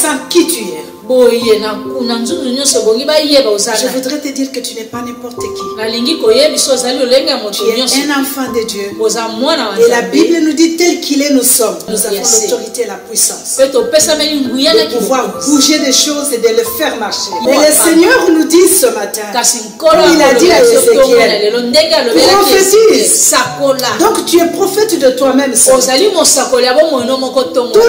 connaissant qui tu es. Je voudrais te dire que tu n'es pas n'importe qui. Tu es un enfant de Dieu. Et la Bible nous dit tel qu'il est, nous sommes. Nous avons l'autorité et la puissance de pouvoir bouger des choses et de les faire marcher. Mais le Seigneur nous dit ce matin, comme il a dit à Ézéchiel, prophétise. Donc tu es prophète de toi-même. Tous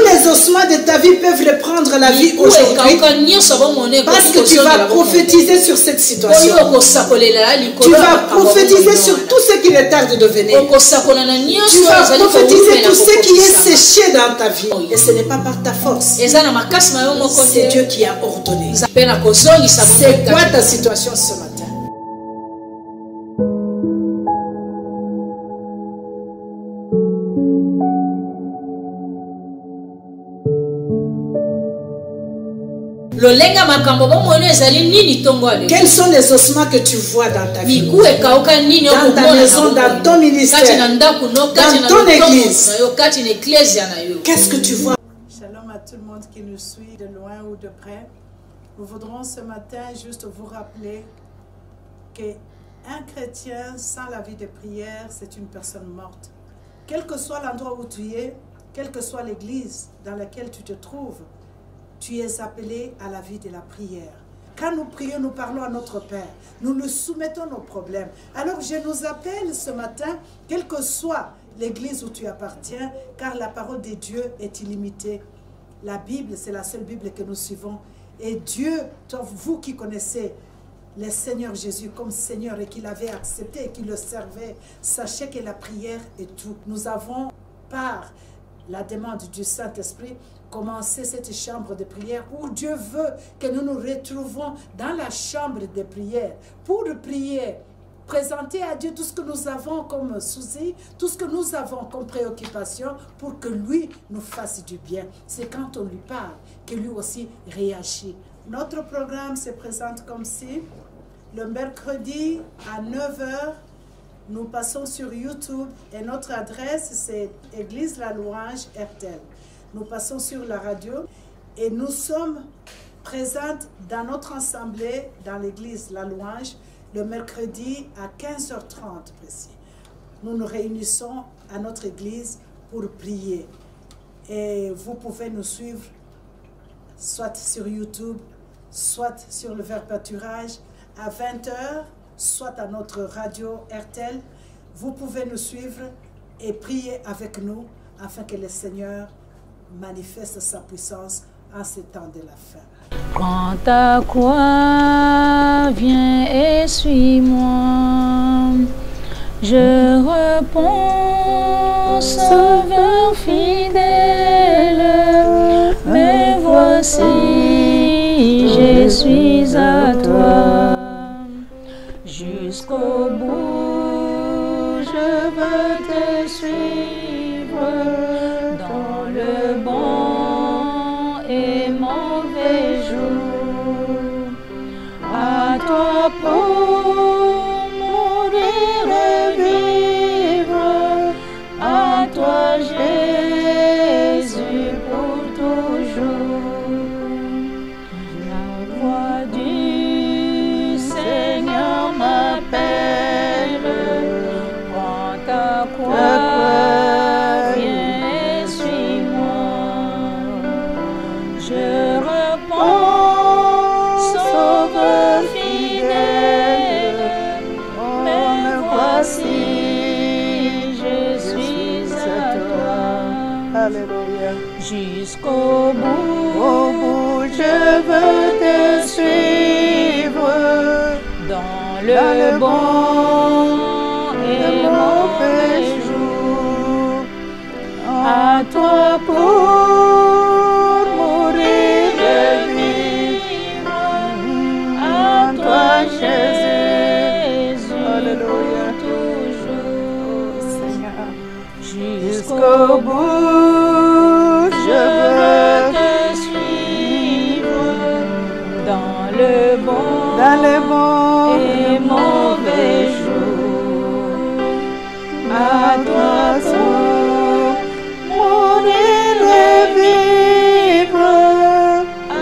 les ossements de ta vie peuvent reprendre la vie aujourd'hui. Parce que tu vas prophétiser sur cette situation. Tu vas prophétiser sur tout ce qui retarde de venir. Tu vas prophétiser tout ce qui est séché dans ta vie. Et ce n'est pas par ta force. C'est Dieu qui a ordonné. C'est quoi ta situation ce matin? Quels sont les ossements que tu vois dans ta vie, dans ta maison, dans ton ministère, dans ton église? Qu'est-ce que tu vois? Shalom à tout le monde qui nous suit de loin ou de près. Nous voudrons ce matin juste vous rappeler qu'un chrétien sans la vie de prière, c'est une personne morte. Quel que soit l'endroit où tu es, quelle que soit l'église dans laquelle tu te trouves, tu es appelé à la vie de la prière. Quand nous prions, nous parlons à notre Père. Nous nous soumettons nos problèmes. Alors je nous appelle ce matin, quelle que soit l'église où tu appartiens, car la parole de Dieu est illimitée. La Bible, c'est la seule Bible que nous suivons. Et Dieu, vous qui connaissez le Seigneur Jésus comme Seigneur et qui l'avait accepté et qui le servait, sachez que la prière est tout. Nous avons, par la demande du Saint-Esprit, commencer cette chambre de prière où Dieu veut que nous nous retrouvons dans la chambre de prière pour prier, présenter à Dieu tout ce que nous avons comme souci, tout ce que nous avons comme préoccupation pour que lui nous fasse du bien. C'est quand on lui parle que lui aussi réagit. Notre programme se présente comme si le mercredi à 9 h, nous passons sur YouTube et notre adresse c'est Église La Louange RTL. Nous passons sur la radio et nous sommes présentes dans notre assemblée dans l'église La Louange le mercredi à 15h30 précis. Nous nous réunissons à notre église pour prier. Et vous pouvez nous suivre soit sur YouTube, soit sur le Verbe Pâturage à 20 h, soit à notre radio RTL. Vous pouvez nous suivre et prier avec nous afin que le Seigneur manifeste sa puissance en ces temps de la fin. Prends ta croix, viens et suis-moi. Je réponds, Sauveur fidèle, me voici, je suis à toi. Jusqu'au bout, je veux te suivre. Dans le bon et mauvais jour, à toi pour mourir et vivre, à toi Jésus pour toujours. La voix du Seigneur m'appelle, prends ta croix. Jusqu'au bout, je veux te suivre dans le bon et mauvais jour. À toi pour mourir et vivre, à toi Jésus, alléluia, toujours, Seigneur. Jusqu'au bout, je veux te suivre dans le bon et mauvais jour. À toi pour mourir et vivre, à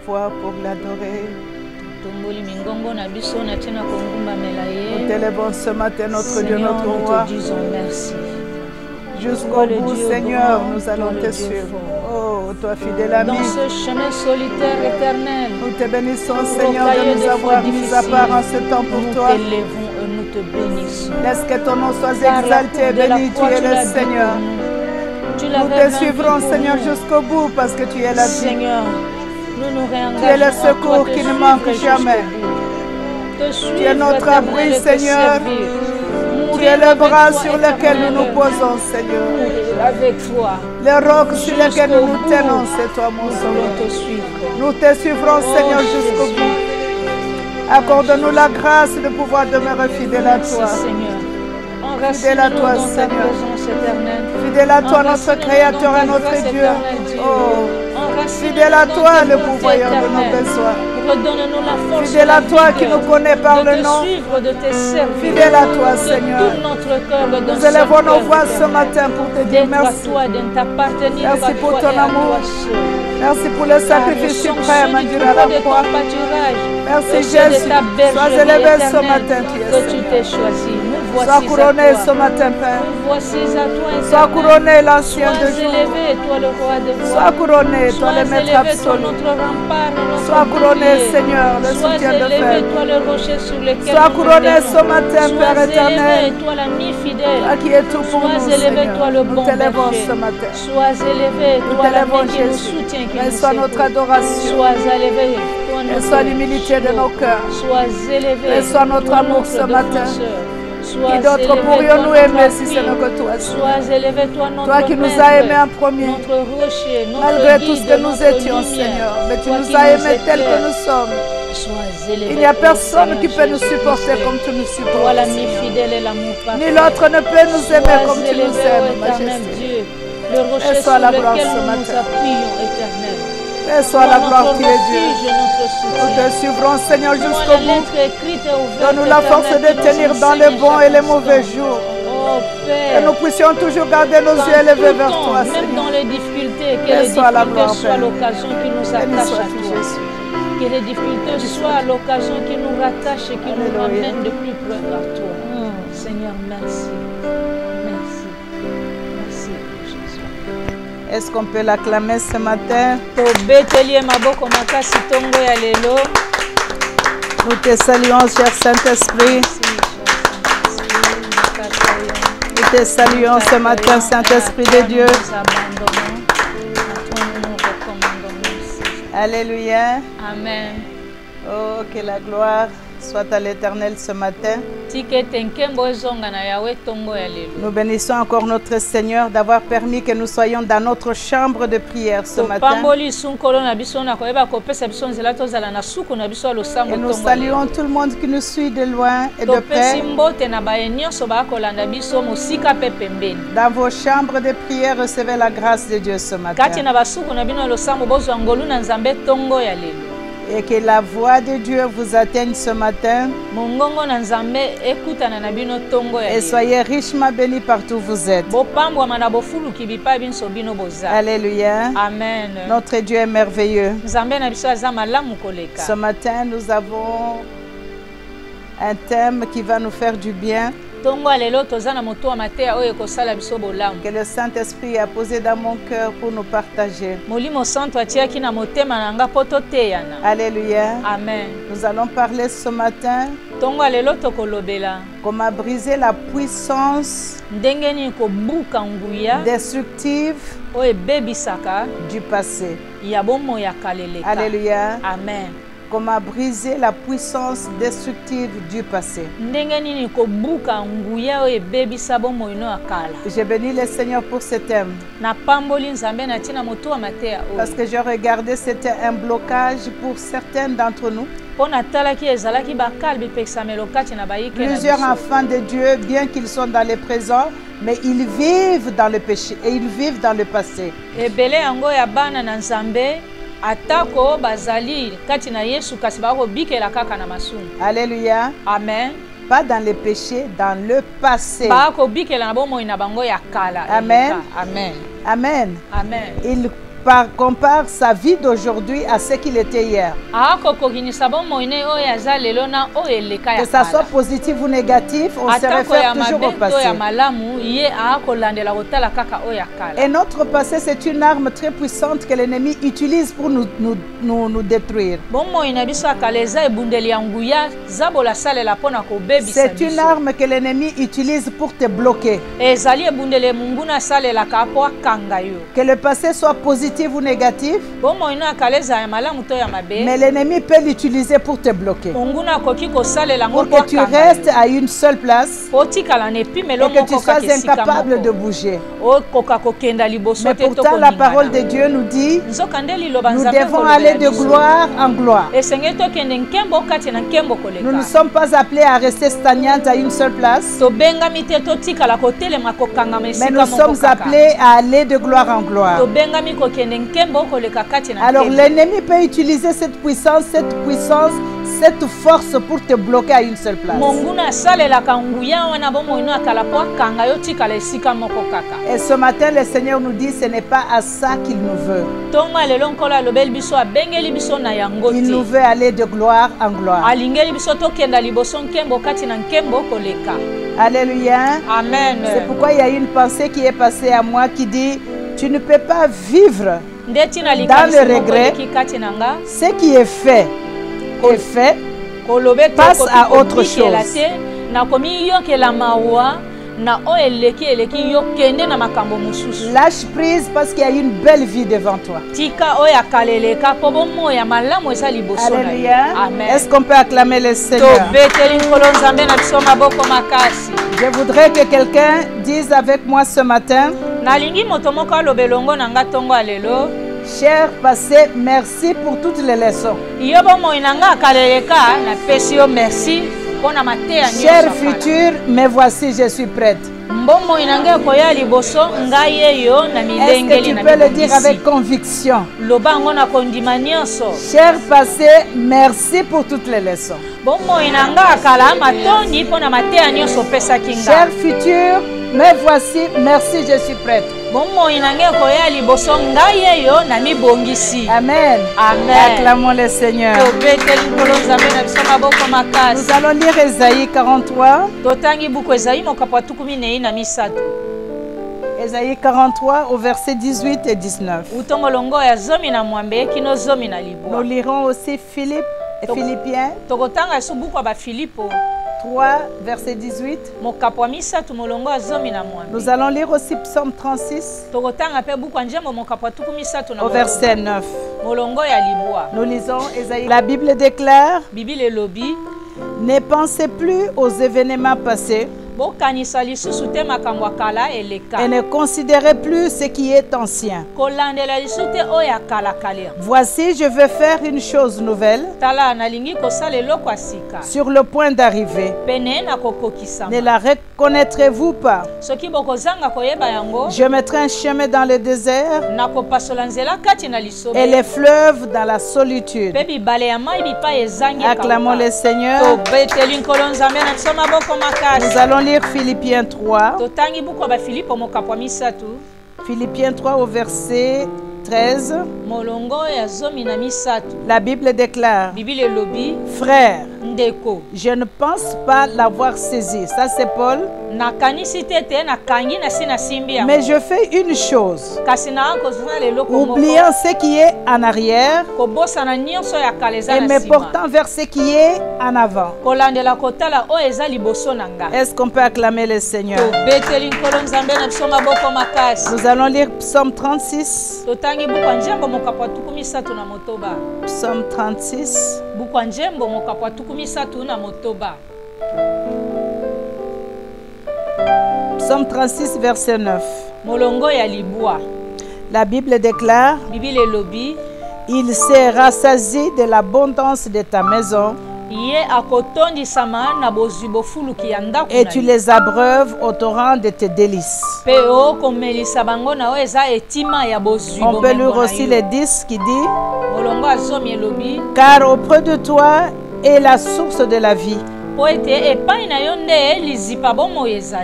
voix pour l'adorer. Nous t'élevons ce matin, notre Dieu, notre roi. Jusqu'au bout, Seigneur, nous allons te suivre. Oh, toi fidèle ami. Dans ce chemin solitaire éternel, nous te bénissons, Seigneur, de nous avoir mis à part en ce temps pour toi. Nous t'élevons et nous te bénissons. Laisse que ton nom soit exalté et béni, tu es le Seigneur. Nous te suivrons, Seigneur, jusqu'au bout parce que tu es la vie. Seigneur, nous nous réengageons. Tu es le secours qui ne manque jamais. Tu es notre abri, Seigneur. Tu es le bras sur lequel nous nous posons, Seigneur. Avec toi. Le roc sur lequel nous nous tenons, c'est toi, mon Sauveur. Nous te suivrons, Seigneur, jusqu'au bout. Accorde-nous la grâce de pouvoir demeurer fidèle à toi. Fidèle à toi, Seigneur. Fidèle à toi, notre Créateur et notre Dieu. Oh, fidèle à toi, le pourvoyeur de nos besoins. Fidèle à toi qui nous connaît par le nom. Fidèle à toi, Seigneur. Nous élevons nos voix ce matin pour te dire merci. Merci pour ton amour. Merci pour le sacrifice suprême à la croix. Merci Jésus. Sois élevé ce matin, tu es Seigneur. Sois couronné ce matin, Père. Sois couronné, l'ancien de jour. Sois couronné, toi le maître absolu. Sois couronné, Seigneur, le soutien de fer. Sois couronné ce matin, Père éternel. Toi qui es tout pour nous, Seigneur. Nous t'élevons ce matin. Sois élevé, nous t'élevons Jésus. Mais sois notre adoration. Sois élevé. Et sois l'humilité de nos cœurs. Sois élevé. Et sois notre amour ce matin. Qui d'autre pourrions-nous aimer si ce n'est que toi? Sois élevé, toi qui nous as aimés en premier. Notre rocher, notre malgré tout ce que nous étions, Seigneur. Mais tu nous as aimés tels que nous sommes. Il n'y a personne qui peut nous supporter comme tu nous supportes. Ni l'autre ne peut nous aimer comme tu nous aimes, Majesté. Et sois la gloire ce matin. Et sois la gloire qui est Dieu. Nous te suivrons, Seigneur, jusqu'au bout. Donne-nous la force de tenir dans les bons et les mauvais jours. Que nous puissions toujours garder nos yeux élevés vers toi, Seigneur. Même dans les difficultés, que les difficultés soient l'occasion qui nous attache à toi. Que les difficultés soient l'occasion qui nous rattache et qui nous ramène de plus près à toi. Seigneur, merci. Est-ce qu'on peut l'acclamer ce matin? Nous te saluons, cher Saint-Esprit. Nous te saluons ce matin, Saint-Esprit de Dieu. Alléluia. Amen. Oh, que la gloire soit à l'Éternel ce matin. Nous bénissons encore notre Seigneur d'avoir permis que nous soyons dans notre chambre de prière ce matin. Et nous saluons tout le monde qui nous suit de loin et de près. Dans vos chambres de prière, recevez la grâce de Dieu ce matin. Et que la voix de Dieu vous atteigne ce matin. Et soyez richement bénis partout où vous êtes. Alléluia. Amen. Notre Dieu est merveilleux. Ce matin, nous avons un thème qui va nous faire du bien. Que le Saint-Esprit a posé dans mon cœur pour nous partager. Alléluia. Amen. Nous allons parler ce matin comment briser la puissance destructive du passé. Alléluia. Amen. Comment briser la puissance destructive du passé. Je bénis le Seigneur pour ce thème. Parce que j'ai regardé, c'était un blocage pour certains d'entre nous. Plusieurs enfants de Dieu, bien qu'ils sont dans le présent, mais ils vivent dans le péché et ils vivent dans le passé. Atako bazali kati na Yesu kasi bako bikela kaka na masumu. Alléluia. Amen. Pas dans le péché, dans le passé. Bako bikela na bomo ina bango ya kala. Amen. Amen. Amen. Amen. Ils compare sa vie d'aujourd'hui à ce qu'il était hier. Que ça soit positif ou négatif, on se réfère toujours au passé. Et notre passé, c'est une arme très puissante que l'ennemi utilise pour nous détruire. C'est une arme que l'ennemi utilise pour te bloquer. Que le passé soit positif ou négatif, mais l'ennemi peut l'utiliser pour te bloquer. Pour que tu restes à une seule place et que tu sois incapable de bouger. Mais pourtant, la parole de Dieu nous dit, nous devons aller de gloire en gloire. Nous ne sommes pas appelés à rester stagnantes à une seule place, mais nous sommes appelés à aller de gloire en gloire. Alors l'ennemi peut utiliser cette puissance, cette force pour te bloquer à une seule place. Et ce matin, le Seigneur nous dit, ce n'est pas à ça qu'il nous veut. Il nous veut aller de gloire en gloire. Alléluia. Amen. C'est pourquoi il y a une pensée qui est passée à moi qui dit, tu ne peux pas vivre dans le regret. Ce qui est fait, passe à autre chose. Lâche prise parce qu'il y a une belle vie devant toi. Alléluia. Est-ce qu'on peut acclamer le Seigneur? Je voudrais que quelqu'un dise avec moi ce matin, cher passé, merci pour toutes les leçons. Cher futur, me voici, je suis prête. Est-ce que tu peux le dire avec conviction? Cher passé, merci pour toutes les leçons. Cher futur, me voici, merci, je suis prête. Amen. Amen. Acclamons le Seigneur. Nous allons lire Ésaïe 43. Ésaïe 43 au verset 18 et 19. Nous lirons aussi Philippiens 3, verset 18. Nous allons lire aussi Psaume 36 au verset 9. Nous lisons Ésaïe. La Bible déclare, ne pensez plus aux événements passés et ne considérez plus ce qui est ancien. Voici, je veux faire une chose nouvelle sur le point d'arriver. Ne la reconnaîtrez-vous pas? Je mettrai un chemin dans le désert et les fleuves dans la solitude. Acclamons le Seigneur. Nous allons lire Philippiens 3. Philippiens 3 au verset 13. La Bible déclare, frère, je ne pense pas l'avoir saisi. Ça c'est Paul. Mais je fais une chose, oubliant ce qui est en arrière et me portant vers ce qui est en avant. Est-ce qu'on peut acclamer le Seigneur? Nous allons lire Psaume 36. Psaume 36. Psaume 36, verset 9. La Bible déclare, il s'est rassasié de l'abondance de ta maison et tu les abreuves au torrent de tes délices. On peut lire aussi les 10 qui dit, car auprès de toi est la source de la vie.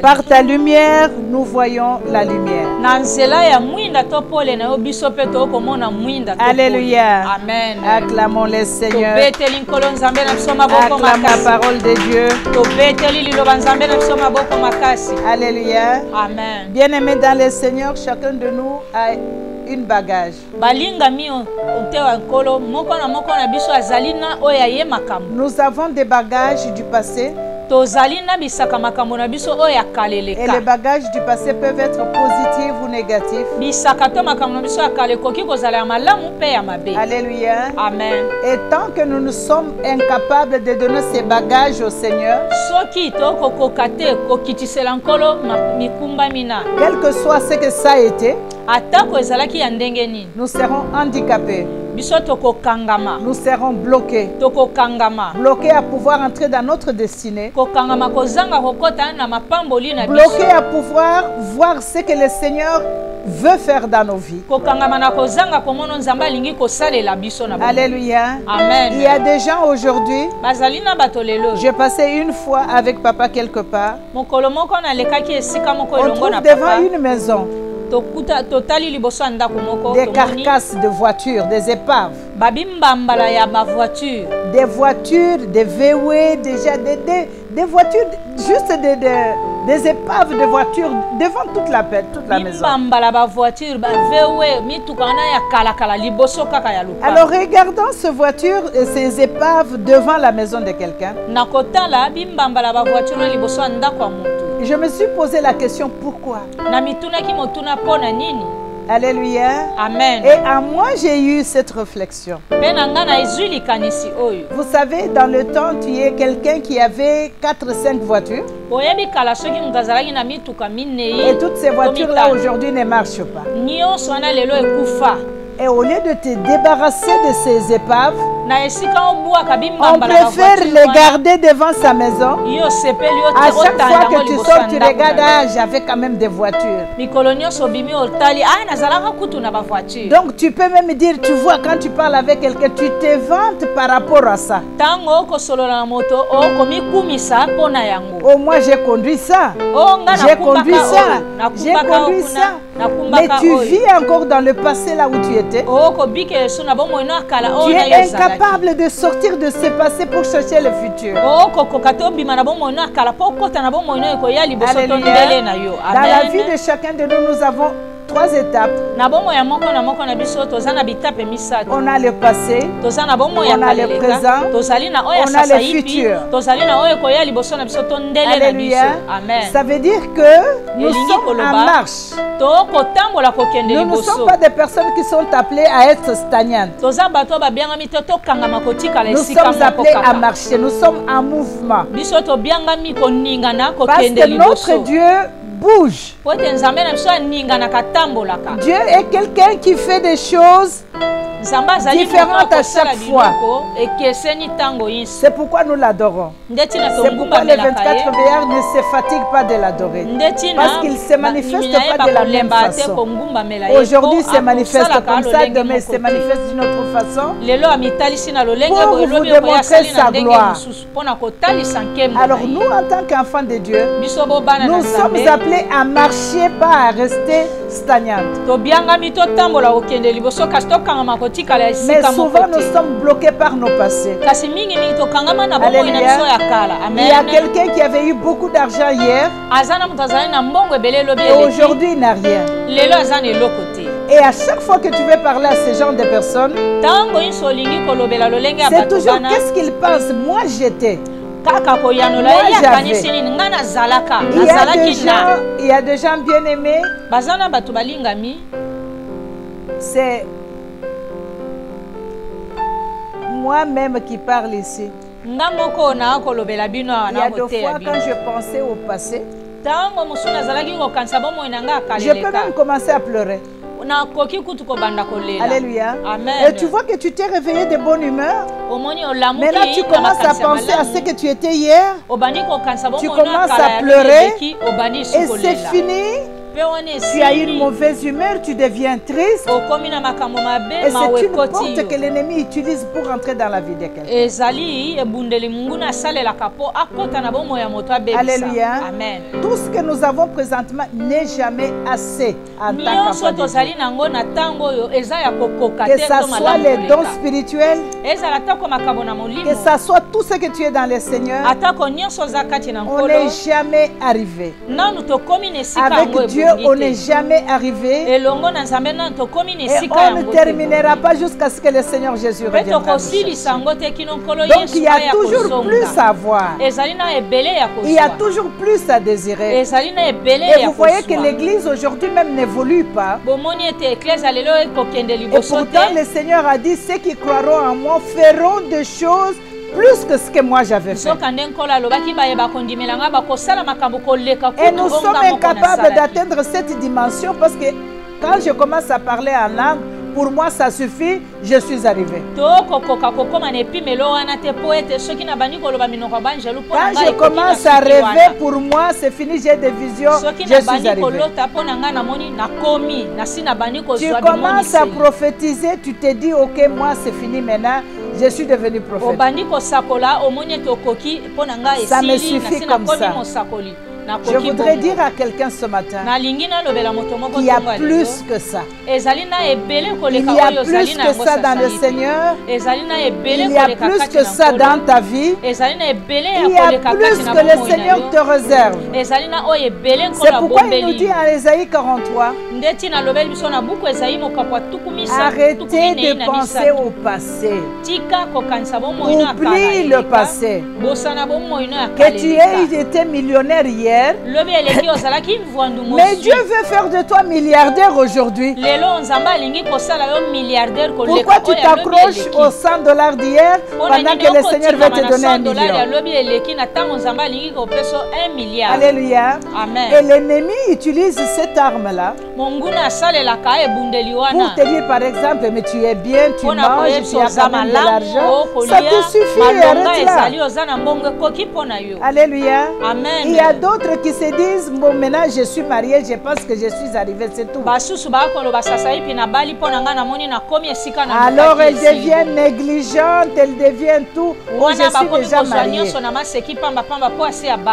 Par ta lumière, nous voyons la lumière. Alléluia. Amen. Acclamons les Seigneurs. Acclame la parole de Dieu. Alléluia. Amen. Bien-aimés dans le Seigneur, chacun de nous a une bagage. Nous avons des bagages du passé. Et les bagages du passé peuvent être positifs ou négatifs. Alléluia. Amen. Et tant que nous ne sommes incapables de donner ces bagages au Seigneur, quel que soit ce que ça a été, nous serons handicapés. Nous serons bloqués. Bloqués à pouvoir entrer dans notre destinée. Bloqués à pouvoir voir ce que le Seigneur veut faire dans nos vies. Alléluia. Amen. Il y a des gens aujourd'hui. J'ai passé une fois avec papa quelque part. On trouve devant une maison des carcasses de voitures, des épaves. Des voitures, des VW, déjà des voitures, juste des épaves de voitures devant toute la maison. Alors regardons ces voitures et ces épaves devant la maison de quelqu'un. Je me suis posé la question pourquoi. Alléluia. Amen. Et à moi j'ai eu cette réflexion. Vous savez, dans le temps, tu es quelqu'un qui avait 4-5 voitures. Et toutes ces voitures-là aujourd'hui ne marchent pas. Et au lieu de te débarrasser de ces épaves, on préfère les garder devant sa maison. À chaque fois que tu sors, tu regardes, ah, j'avais quand même des voitures. Donc tu peux même dire, tu vois, quand tu parles avec quelqu'un, tu te vantes par rapport à ça. Oh, moi j'ai conduit ça. J'ai conduit ça. J'ai conduit ça. Mais tu vis encore dans le passé là où tu étais. Tu es incapable de sortir de ce passé pour chercher le futur. Alléluia. Dans la vie de chacun de nous, nous avons 3 étapes. On a le passé, on a le présent, on a le futur. Alléluia. Ça veut dire que nous sommes en marche. Nous ne sommes pas des personnes qui sont appelées à être stagnantes. Nous sommes appelés à marcher, nous sommes en mouvement. Parce que notre Dieu bouge. Dieu est quelqu'un qui fait des choses différentes à chaque fois. C'est pourquoi nous l'adorons. C'est pourquoi les 24 veilleurs ne se fatiguent pas de l'adorer. Parce qu'il ne se manifeste pas de la même façon. Aujourd'hui, il se manifeste comme ça, demain, il se manifeste d'une autre façon. Pour vous démontrer sa gloire. Alors nous, en tant qu'enfants de Dieu, nous sommes appelés à marcher, pas à rester stagnantes. Mais souvent nous sommes bloqués par nos passés. Alléluia. Il y a quelqu'un qui avait eu beaucoup d'argent hier et aujourd'hui il n'a rien. Et à chaque fois que tu veux parler à ce genre de personnes, c'est toujours qu'est-ce qu'ils pensent. Moi j'étais. Il y a des gens bien aimés. C'est moi-même qui parle ici. Il y a 2 fois quand je pensais au passé, je peux même commencer à pleurer. Alléluia. Et tu vois que tu t'es réveillé de bonne humeur. Maintenant tu commences à penser à ce que tu étais hier. Tu commences à pleurer. Et c'est fini. Tu as une mauvaise humeur, tu deviens triste. Et c'est une porte que l'ennemi utilise pour entrer dans la vie de quelqu'un. Alléluia. Amen. Tout ce que nous avons présentement n'est jamais assez en tant qu'enfant de Dieu. Que ça soit les dons spirituels, que ça soit tout ce que tu es dans le Seigneur, on n'est jamais arrivé. Avec Dieu, on n'est jamais arrivé. Et on ne terminera pas jusqu'à ce que le Seigneur Jésus reviendra. Donc il y a toujours plus à avoir. Il y a toujours plus à désirer. Et vous voyez que l'Église aujourd'hui même n'évolue pas. Et pourtant le Seigneur a dit, ceux qui croiront en moi feront des choses plus que ce que moi j'avais fait. Et nous sommes incapables d'atteindre cette dimension parce que quand je commence à parler en langue, pour moi ça suffit, je suis arrivé. Quand je commence à rêver, pour moi c'est fini, j'ai des visions, je suis arrivé. Tu commences à prophétiser, tu te dis ok, moi c'est fini maintenant, je suis devenu prophète. Ça me suffit comme ça. Je voudrais dire à quelqu'un ce matin qu'il y a plus que ça. Il y a plus que ça dans le Seigneur. Il y a plus que ça dans ta vie. Il y a plus que le Seigneur te réserve. C'est pourquoi il nous dit en Ésaïe 43, arrêtez de penser au passé. Oublie le passé. Que tu aies été millionnaire hier, mais Dieu veut faire de toi milliardaire aujourd'hui. Pourquoi tu t'accroches aux $100 d'hier pendant que le Seigneur veut te donner 1 million? Alléluia. Et l'ennemi utilise cette arme-là pour te dire par exemple, mais tu es bien, tu manges, tu as quand même de l'argent. Ça te suffit, arrête là. Alléluia. Il y a d'autres qui se disent, bon maintenant je suis marié, je pense que je suis arrivé, c'est tout. Alors elle devient négligente, elle devient tout. Oh, je suis déjà mariée.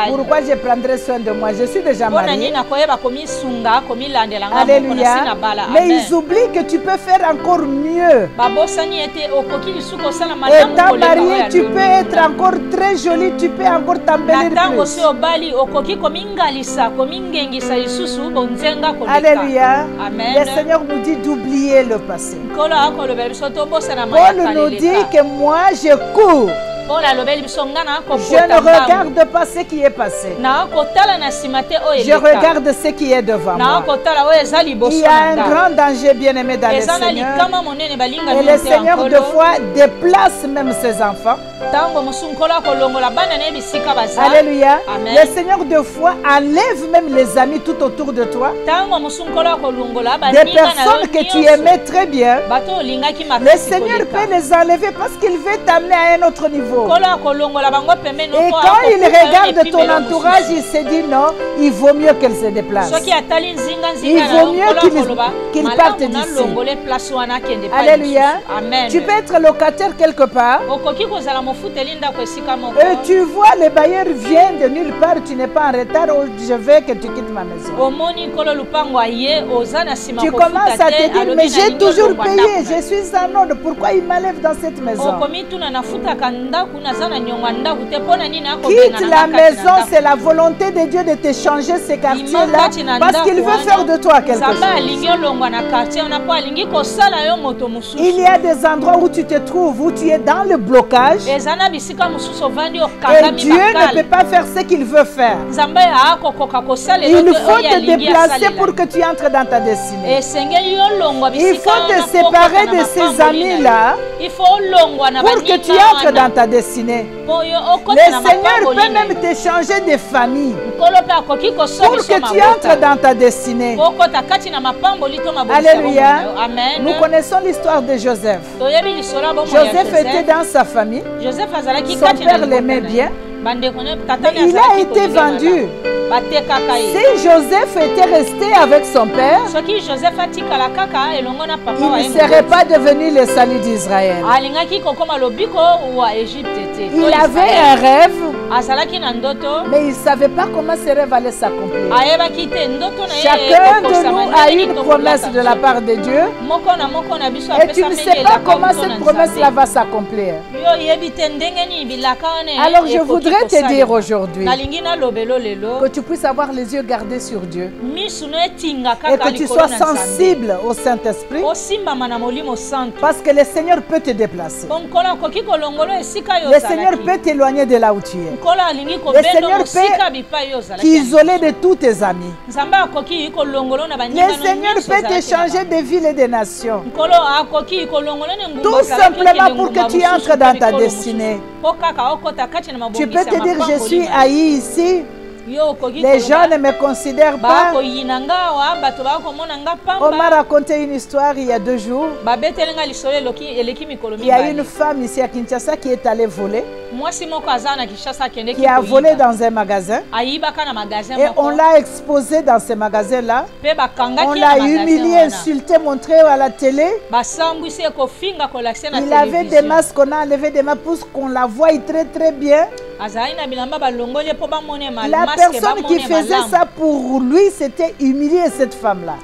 Pourquoi je prendrai soin de moi? Je suis déjà mariée. Alléluia. Mais ils oublient que tu peux faire encore mieux. Étant marié, tu peux être encore très jolie, tu peux encore t'embellir plus. Alléluia. Le Seigneur nous dit d'oublier le passé. Paul nous dit que moi je cours. Je ne regarde pas ce qui est passé. Je regarde ce qui est devant moi. Il y a un grand danger, bien-aimé, dans le Seigneur. Et le Seigneur, de fois, déplace même ses enfants. Alléluia. Le Seigneur, de fois, enlève même les amis tout autour de toi. Des personnes que tu aimais très bien. Le Seigneur peut les enlever parce qu'il veut t'amener à un autre niveau. Et quand il regarde ton entourage, il se dit non, il vaut mieux qu'elle se déplace. Il vaut mieux qu'il parte d'ici. Alléluia. Tu peux être locataire quelque part. Et tu vois, le bailleur vient de nulle part, tu n'es pas en retard, je veux que tu quittes ma maison. Tu commences à te dire, mais j'ai toujours payé, je suis en ordre, pourquoi il m'enlève dans cette maison? Quitte la maison, c'est la volonté de Dieu de te changer ce quartier-là parce qu'il veut faire de toi quelque chose. Il y a des endroits où tu te trouves, où tu es dans le blocage et Dieu ne peut pas faire ce qu'il veut faire. Il faut te déplacer pour que tu entres dans ta destinée. Il faut te séparer de ces amis-là pour que tu entres dans ta destinée. Le Seigneur peut même te changer de famille pour que tu entres dans ta destinée. Alléluia. Nous connaissons l'histoire de Joseph. Joseph était dans sa famille. Son père l'aimait bien. Mais il a été vendu. Si Joseph était resté avec son père, il ne serait pas devenu le salut d'Israël. Il avait un rêve, mais il ne savait pas comment ce rêve allait s'accomplir. Chacun de nous a une promesse de la part de Dieu, et tu ne sais pas comment cette promesse-là va s'accomplir. Alors je voudrais te dire aujourd'hui que tu puisses avoir les yeux gardés sur Dieu et que tu sois sensible au Saint-Esprit, parce que le Seigneur peut te déplacer. Le Seigneur peut t'éloigner de là où tu es. Le Seigneur peut t'isoler de tous tes amis. Le Seigneur peut te changer de ville et de nation, tout simplement pour que tu entres dans ta destinée. Tu peux te dire, je suis haï ici, les gens ne me considèrent pas. On m'a raconté une histoire il y a 2 jours. Il y a une femme ici à Kinshasa qui est allée voler, qui a volé dans un magasin, et on l'a exposé dans ce magasin-là. On l'a humilié, insulté, montré à la télé. Il avait des masques qu'on a enlevé des masques pour qu'on la voie très très bien. La personne qui faisait ça pour lui, c'était humilier cette femme-là.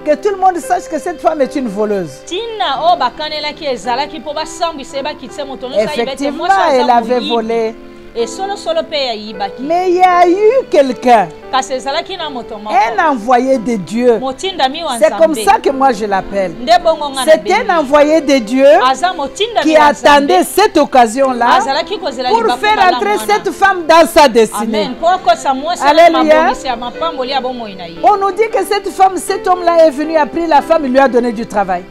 Que tout le monde sache que cette femme est une voleuse. Effectivement, elle avait volé. Mais il y a eu quelqu'un, un envoyé de Dieu. C'est comme ça que moi je l'appelle. C'est un envoyé de Dieu qui attendait cette occasion-là pour faire entrer cette femme dans sa destinée. Alléluia. On nous dit que cette femme, cet homme-là est venu, a pris la femme, il lui a donné du travail.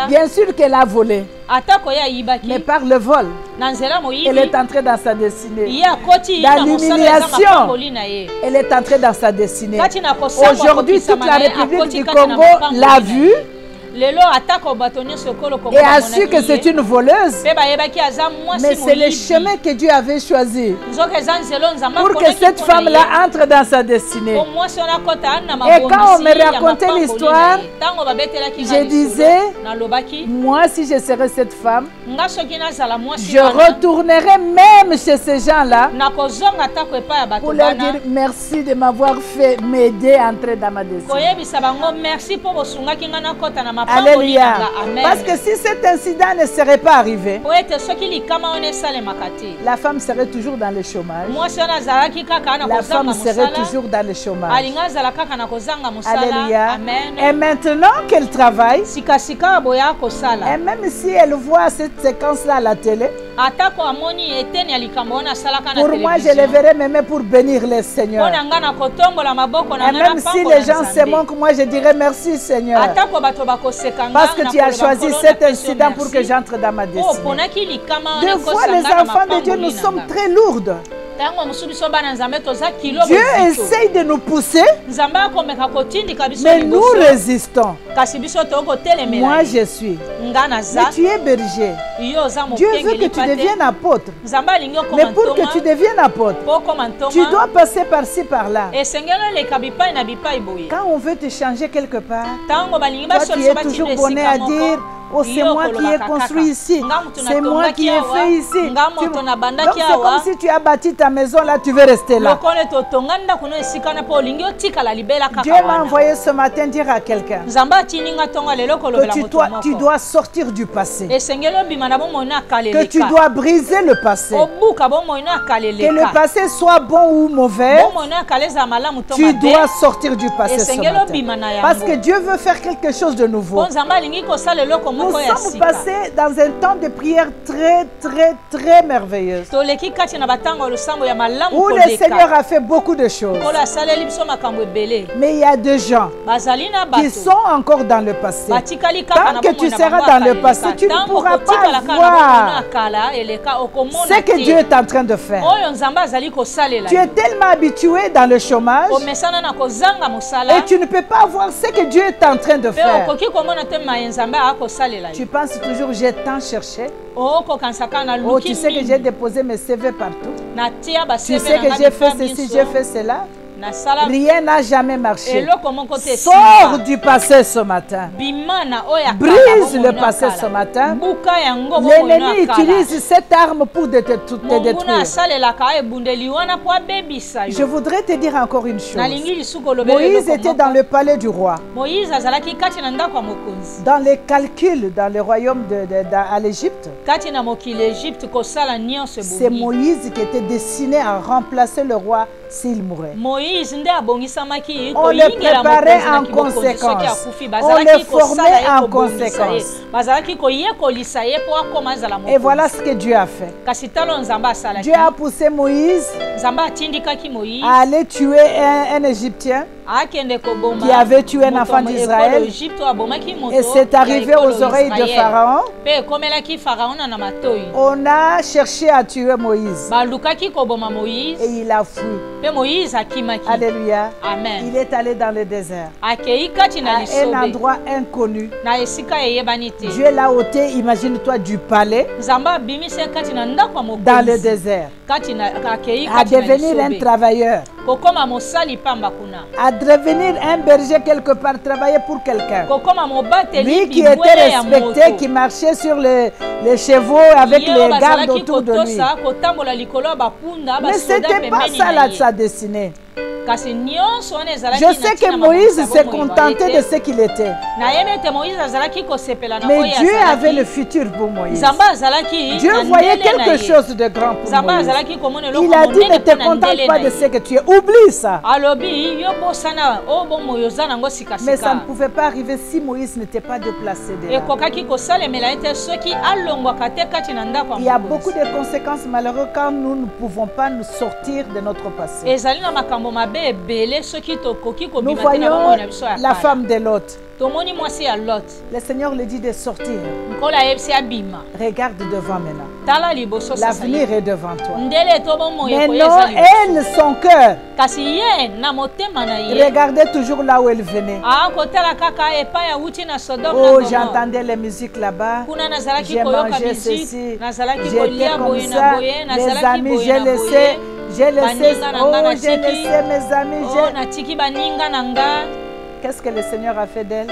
Bien sûr qu'elle a volé, mais par le vol, elle est entrée dans sa destinée. Dans l'humiliation, elle est entrée dans sa destinée. Aujourd'hui, toute la République du Congo l'a vue et a su que c'est une voleuse. Mais c'est le chemin que Dieu avait choisi pour que cette femme-là entre dans sa destinée. Et quand on me racontait l'histoire, je disais, moi si je serais cette femme, je retournerais même chez ces gens-là pour leur dire merci de m'avoir fait m'aider à entrer dans ma destinée. Alléluia. Parce que si cet incident ne serait pas arrivé, la femme serait toujours dans le chômage. La femme serait toujours dans le chômage. Alléluia. Et maintenant qu'elle travaille, et même si elle voit cette séquence-là à la télé, pour moi, je les verrai même pour bénir le Seigneur. Et même si les gens se moquent, moi je dirais merci Seigneur. Parce que tu as choisi cet incident pour que j'entre dans ma destinée. Des fois, les enfants de Dieu, nous sommes très lourds. Dieu essaye de nous pousser, mais nous résistons. Moi je suis. Mais tu es berger. Dieu veut que tu deviennes apôtre. Mais pour que tu deviennes apôtre, tu dois passer par-ci, par-là. Quand on veut te changer quelque part, toi tu es toujours bonnet à dire, oh, c'est moi qui ai construit ici, c'est moi qui ai fait ici. Donc c'est comme si tu as bâti ta maison là, tu veux rester là. Dieu m'a envoyé ce matin dire à quelqu'un que tu dois sortir du passé, que tu dois briser le passé, que le passé soit bon ou mauvais, tu dois sortir du passé ce matin. Parce que Dieu veut faire quelque chose de nouveau. Nous sommes passés dans un temps de prière très merveilleuse, où le Seigneur a fait beaucoup de choses. Mais il y a des gens qui sont encore dans le passé. Tant que tu seras dans le passé, tu ne pourras pas voir ce que Dieu est en train de faire. Tu es tellement habitué dans le chômage et tu ne peux pas voir ce que Dieu est en train de faire. Tu penses toujours, j'ai tant cherché. Oh, tu sais que j'ai déposé mes CV partout. Tu sais que j'ai fait ceci, j'ai fait cela. Rien n'a jamais marché. Sors du passé ce matin. Brise le passé ce matin. L'ennemi utilise cette arme pour te détruire. Je voudrais te dire encore une chose. Moïse était dans le palais du roi. Dans les calculs dans le royaume à l'Égypte, c'est Moïse qui était destiné à remplacer le roi s'il mourait. On le préparait en conséquence. On le formait en conséquence. Et voilà ce que Dieu a fait. Dieu a poussé Moïse à aller tuer un Égyptien qui avait tué un enfant d'Israël. Et c'est arrivé aux oreilles de Pharaon. On a cherché à tuer Moïse. Et il a fui. Alléluia. Amen. Il est allé dans le désert. À un endroit inconnu. Dieu l'a ôté, imagine-toi, du palais dans le désert. À devenir un travailleur. À devenir un berger quelque part, travailler pour quelqu'un. Lui qui était respecté, qui marchait sur les chevaux avec les gardes autour de lui. Mais ce n'était pas ça sa destinée. Je sais que Moïse s'est contenté de ce qu'il était. Mais Dieu avait le futur pour Moïse. Dieu voyait quelque chose de grand pour Moïse. Il a dit, ne te contente pas de ce que tu es. Oublie ça. Mais ça ne pouvait pas arriver si Moïse n'était pas déplacé de là. Il y a beaucoup de conséquences malheureuses quand nous ne pouvons pas nous sortir de notre passé. Nous voyons la femme de Lot. Le Seigneur lui dit de sortir. Regarde devant maintenant. L'avenir est devant toi. Mais non, elle, son cœur, regardez toujours là où elle venait. Oh, j'entendais les musiques là-bas. J'ai mangé ceci. J'étais comme ça. Les amis, j'ai laissé. J'ai laissé. Oh, j'ai laissé mes amis. Qu'est-ce que le Seigneur a fait d'elle?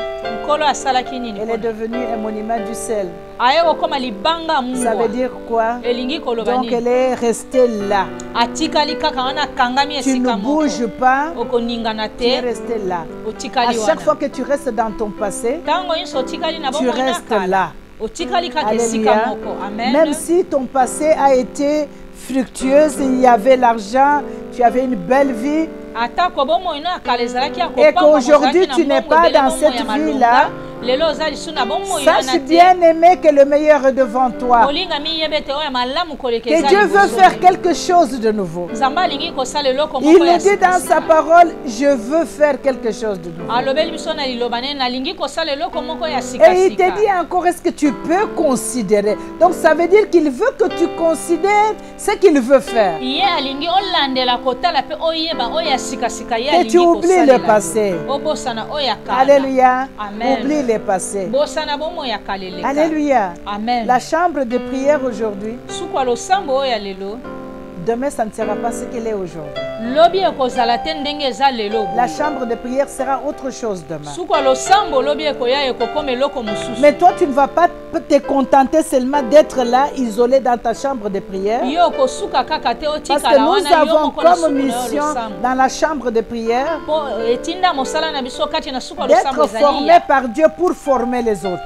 Elle est devenue un monument du sel. Ça veut dire quoi? Donc elle est restée là. Tu ne bouges pas. Tu es resté là. À chaque fois que tu restes dans ton passé, tu restes là. Alléluia. Même si ton passé a été fructueuse, il y avait l'argent, tu avais une belle vie, et qu'aujourd'hui tu n'es pas dans cette vie-là, sache bien aimé que le meilleur est devant toi. Que Dieu veut faire quelque chose de nouveau. Il le dit dans sa parole, je veux faire quelque chose de nouveau. Et il te dit encore, est-ce que tu peux considérer? Donc ça veut dire qu'il veut que tu considères ce qu'il veut faire. Que tu oublies le passé. Alléluia. Oublie le passé. Alléluia. Amen. La chambre de prière aujourd'hui, demain ça ne sera pas ce qu'elle est aujourd'hui. La chambre de prière sera autre chose demain. Mais toi tu ne vas pas te contenter seulement d'être là isolé dans ta chambre de prière. Parce que nous avons comme mission dans la chambre de prière d'être formés par Dieu pour former les autres.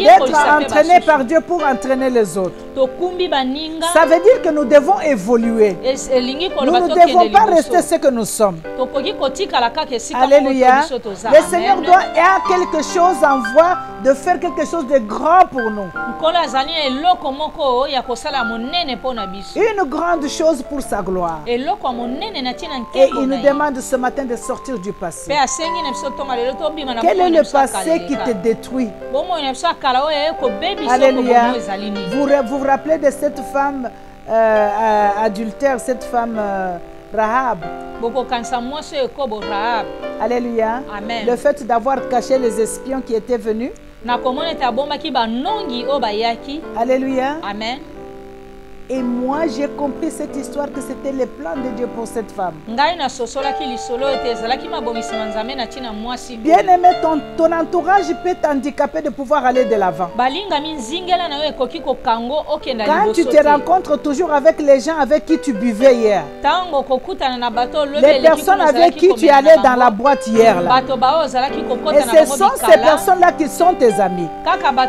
D'être entraînés par Dieu pour entraîner les autres. Ça veut dire que nous devons évoluer. Nous ne devons pas rester ce que nous sommes. Alléluia. Le Seigneur a quelque chose en voie de faire quelque chose de grand pour nous. Une grande chose pour sa gloire. Et il nous demande ce matin de sortir du passé. Quel est le passé qui te détruit? Alléluia. Vous vous rappelez de cette femme adultère, cette femme Rahab? Alléluia. Amen. Le fait d'avoir caché les espions qui étaient venus. Alléluia. Amen. Et moi, j'ai compris cette histoire que c'était le plan de Dieu pour cette femme. Bien aimé, ton entourage peut t'handicaper de pouvoir aller de l'avant. Quand tu te rencontres toujours avec les gens avec qui tu buvais hier, les personnes avec qui tu allais dans la boîte hier, là, et ce sont ces personnes-là qui sont tes amis.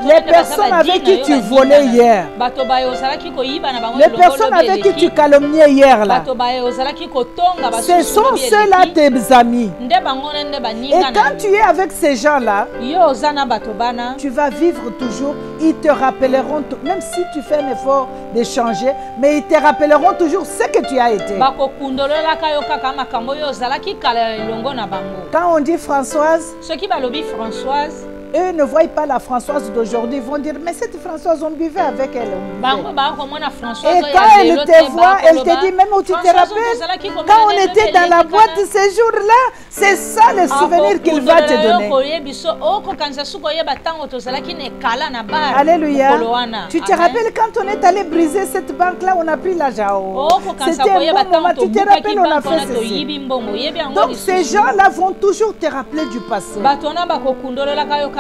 Les personnes avec qui tu volais hier, les personnes avec qui tu calomniais hier là, ce sont ceux-là tes amis. Et quand tu es avec ces gens-là, tu vas vivre toujours. Ils te rappelleront, même si tu fais un effort de changer, mais ils te rappelleront toujours ce que tu as été. Quand on dit Françoise, eux ne voient pas la Françoise d'aujourd'hui, ils vont dire, mais cette Françoise, on buvait avec elle. Et quand elle te voit, elle te dit, même où tu te rappelles, quand on était dans la boîte ces jours-là, c'est ça le souvenir qu'il va te donner. Alléluia. Tu te rappelles quand on est allé briser cette banque-là, on a pris l'argent. C'était un bon moment, tu te rappelles, on a fait ceci. Donc ces gens-là vont toujours te rappeler du passé.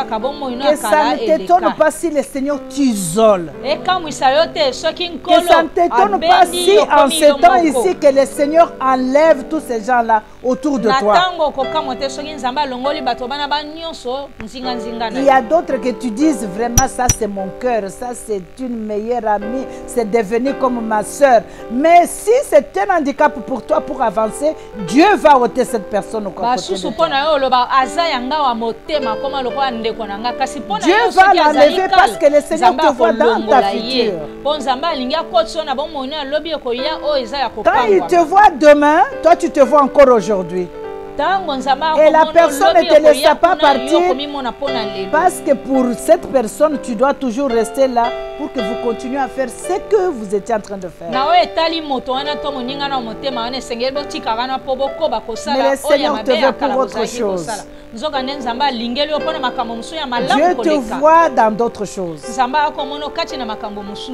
Que ça ne t'étonne pas si le Seigneur t'isole. Que ça ne t'étonne pas si en ce temps ici que le Seigneur enlève tous ces gens-là autour de toi. Il y a d'autres que tu dises vraiment ça c'est mon cœur, ça c'est une meilleure amie, c'est devenu comme ma soeur. Mais si c'est un handicap pour toi pour avancer, Dieu va ôter cette personne au côté de toi. Dieu va l'enlever parce que le Seigneur te voit dans ta future. Quand il te voit demain, toi tu te vois encore aujourd'hui. Et la personne ne te laisse pas partir parce que pour cette personne, tu dois toujours rester là pour que vous continuiez à faire ce que vous étiez en train de faire. Mais le Seigneur te veut pour autre chose. Dieu te voit dans d'autres choses.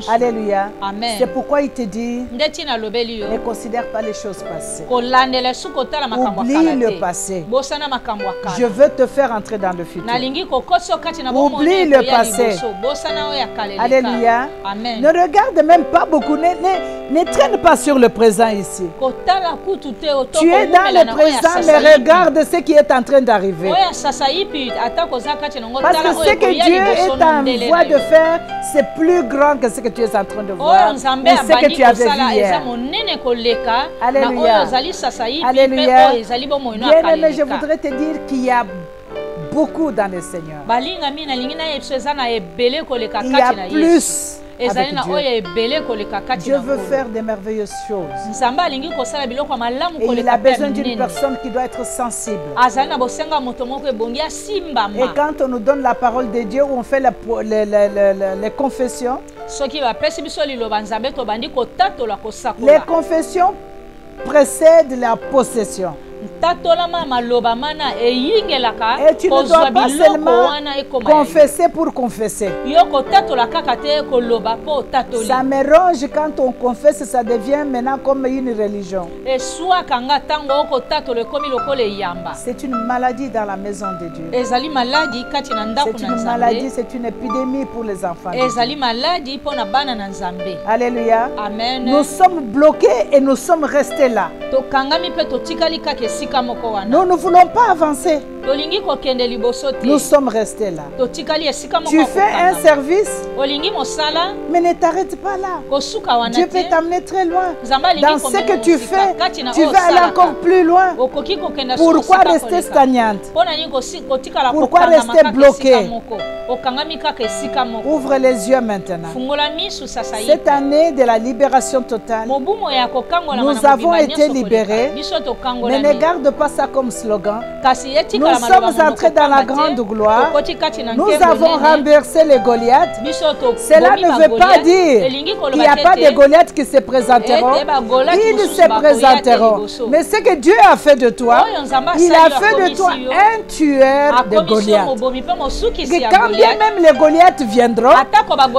Alléluia. C'est pourquoi il te dit, ne considère pas les choses passées. Oublie le passé. Je veux te faire entrer dans le futur. Oublie le passé. Alléluia. Amen. Ne regarde même pas beaucoup. Ne traîne pas sur le présent ici. Tu es dans le présent, mais regarde ce qui est en train d'arriver. Parce que ce que Dieu est en voie de faire, c'est plus grand que ce que tu es en train de voir. Et ce que tu avais vu hier. Alléluia. Alléluia. Bien-aimé, je voudrais te dire qu'il y a beaucoup dans le Seigneur. Il y a plus. Avec Dieu. Dieu veut faire des merveilleuses choses. Et il a besoin d'une personne qui doit être sensible. Et quand on nous donne la parole de Dieu, on fait les confessions. Les confessions précèdent la possession. Et tu ne dois pas seulement confesser pour confesser. Ça me ronge quand on confesse, ça devient maintenant comme une religion. C'est une maladie dans la maison de Dieu. C'est une maladie, c'est une épidémie pour les enfants. Alléluia. Amen. Nous sommes bloqués et nous sommes restés là. Nous ne voulons pas avancer. Nous sommes restés là. Tu fais un service, mais ne t'arrête pas là. Dieu peut t'amener très loin. Dans ce que tu fais, tu vas aller encore plus loin. Pourquoi rester stagnante? Pourquoi rester bloqué? Ouvre les yeux maintenant. Cette année de la libération totale, nous avons été libérés. Mais ne garde pas ça comme slogan. Nous sommes entrés dans la grande gloire, nous avons renversé les Goliaths. Cela ne veut pas dire qu'il n'y a pas de Goliaths qui se présenteront. Ils se présenteront. Mais ce que Dieu a fait de toi, il a fait de toi un tueur de Goliath. Et quand bien même les Goliaths viendront,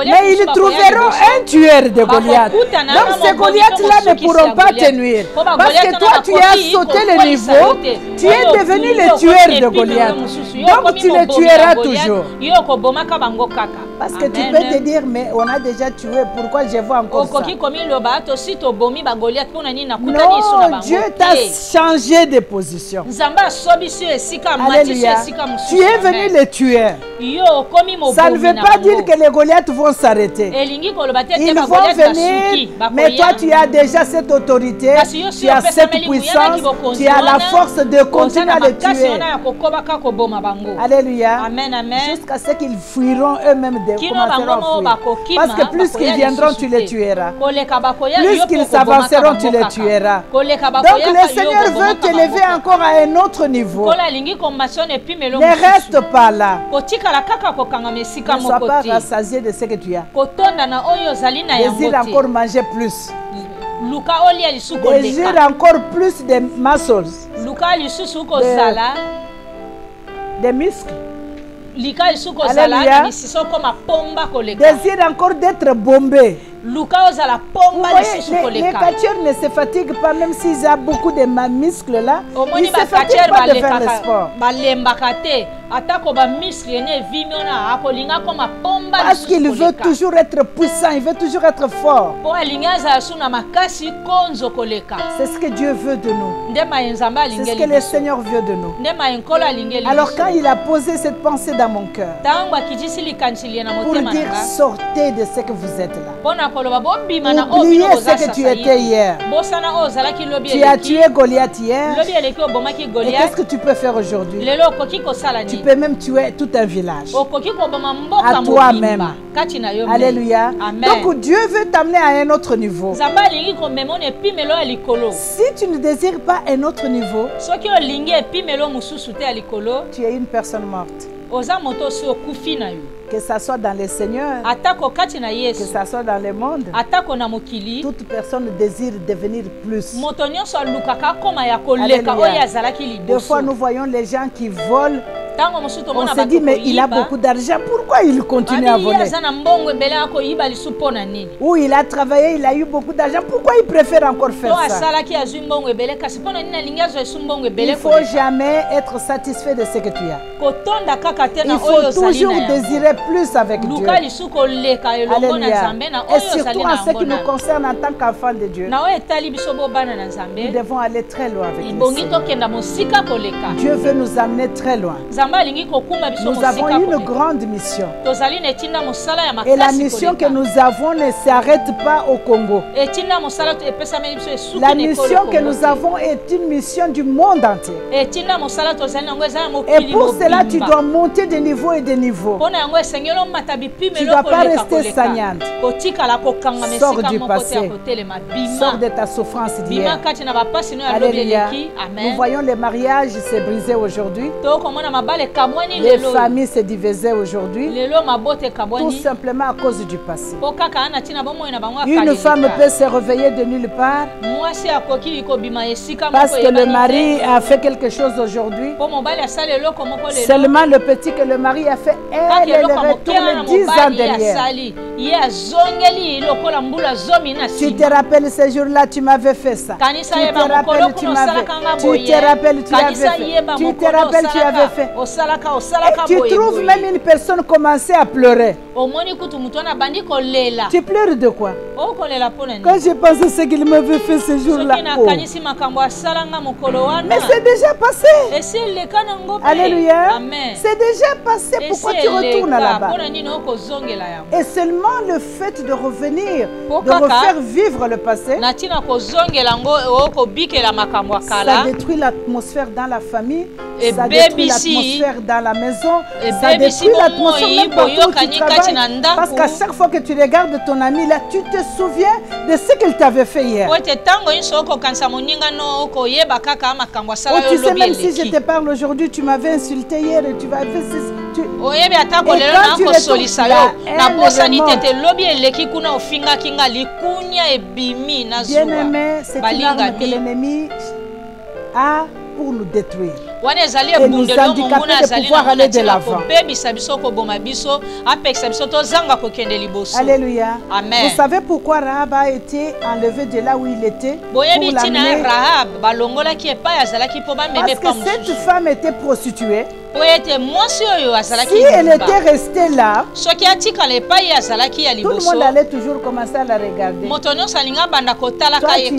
mais ils trouveront un tueur de Goliath. Donc ces Goliaths-là ne pourront pas te nuire. Parce que toi, tu as sauté le niveau, tu es devenu le tueur de Goliath. Donc tu le tueras toujours. Parce que tu peux te dire, mais on a déjà tué, pourquoi je vois encore ça? Non, Dieu t'a changé de position. Alléluia. Tu es venu le tueur. Ça ne veut pas dire que les Goliaths vont s'arrêter. Ils vont venir, mais toi tu as déjà cette autorité, tu as cette puissance, tu as la force de continuer à les tuer. Alléluia. Jusqu'à ce qu'ils fuiront eux-mêmes de commenceront à fuir. Parce que plus qu'ils viendront, tu les tueras. Plus qu'ils s'avanceront, tu les tueras. Donc le Seigneur veut te lever encore à un autre niveau. Ne reste pas là. Ne sois pas rassasié de ce que tu as. Désire encore manger plus. Désire encore plus de muscles. Des muscles. Alléluia. Désire encore d'être bombé. Les catcheurs ne se fatiguent pas, même s'ils ont beaucoup de muscles là. Ils ne se fatiguent pas de faire le sport. Parce qu'il veut toujours être puissant, il veut toujours être fort. C'est ce que Dieu veut de nous. C'est ce que le Seigneur veut de nous. Alors quand il a posé cette pensée dans mon cœur, pour dire sortez de ce que vous êtes là. Oubliez ce que tu étais hier. Tu as tué Goliath hier. Et qu'est-ce que tu peux faire aujourd'hui? Tu peux même tuer tout un village. À toi-même. Alléluia. Donc Dieu veut t'amener à un autre niveau. Si tu ne désires pas un autre niveau, tu es une personne morte. Que ça soit dans le Seigneur, que ça soit dans le monde, toute personne désire devenir plus. Alléluia. Des fois, nous voyons les gens qui volent. On se dit, mais il a beaucoup d'argent, pourquoi il continue à voler? Ou il a travaillé, il a eu beaucoup d'argent, pourquoi il préfère encore faire ça? Il ne faut jamais être satisfait de ce que tu as. Il faut toujours désirer plus avec Dieu. Alléluia. Et surtout en ce qui nous concerne en tant qu'enfants de Dieu, nous devons aller très loin avec lui. Dieu veut nous amener très loin. Nous avons une grande mission. Et la mission que nous avons ne s'arrête pas au Congo. La mission que nous avons est une mission du monde entier. Et pour cela, tu dois monter de niveau et de niveau. Tu ne dois pas rester sagnante. Sors du passé. Sors de ta souffrance d'hier. Alléluia. Nous voyons les mariages se briser aujourd'hui. Les familles se divisaient aujourd'hui, tout simplement à cause du passé. Une femme peut se réveiller de nulle part parce que le mari a fait quelque chose aujourd'hui. Seulement le petit que le mari a fait, elle retourne 10 ans derrière. Tu te rappelles ce jour-là, tu m'avais fait ça. Tu te rappelles, tu avais fait. Tu te rappelles, tu avais fait. Et tu trouves même une personne commencer à pleurer. Tu pleures de quoi? Quand je pense à ce qu'il m'avait fait ce jour-là. Oh. Mais c'est déjà passé. Alléluia. C'est déjà passé. Pourquoi tu retournes là-bas? Et seulement le fait de revenir, de refaire vivre le passé, ça détruit l'atmosphère dans la famille. Ça détruit l'atmosphère dans la maison, ça détruit l'atmosphère même partout où tu travailles. Parce qu'à chaque fois que tu regardes ton ami là, tu te souviens de ce qu'il t'avait fait hier. Oh, tu sais, même si je te parle aujourd'hui, tu m'avais insulté hier et tu vas faire ceci. Bien-aimé, c'est une arme que l'ennemi a pour nous détruire et nous handicaper de pouvoir aller de l'avant. Alléluia. Amen. Vous savez pourquoi Rahab a été enlevé de là où il était pour l'amener? Parce que cette femme était prostituée. Si elle était restée là, tout le monde allait toujours commencer à la regarder. Toi, tu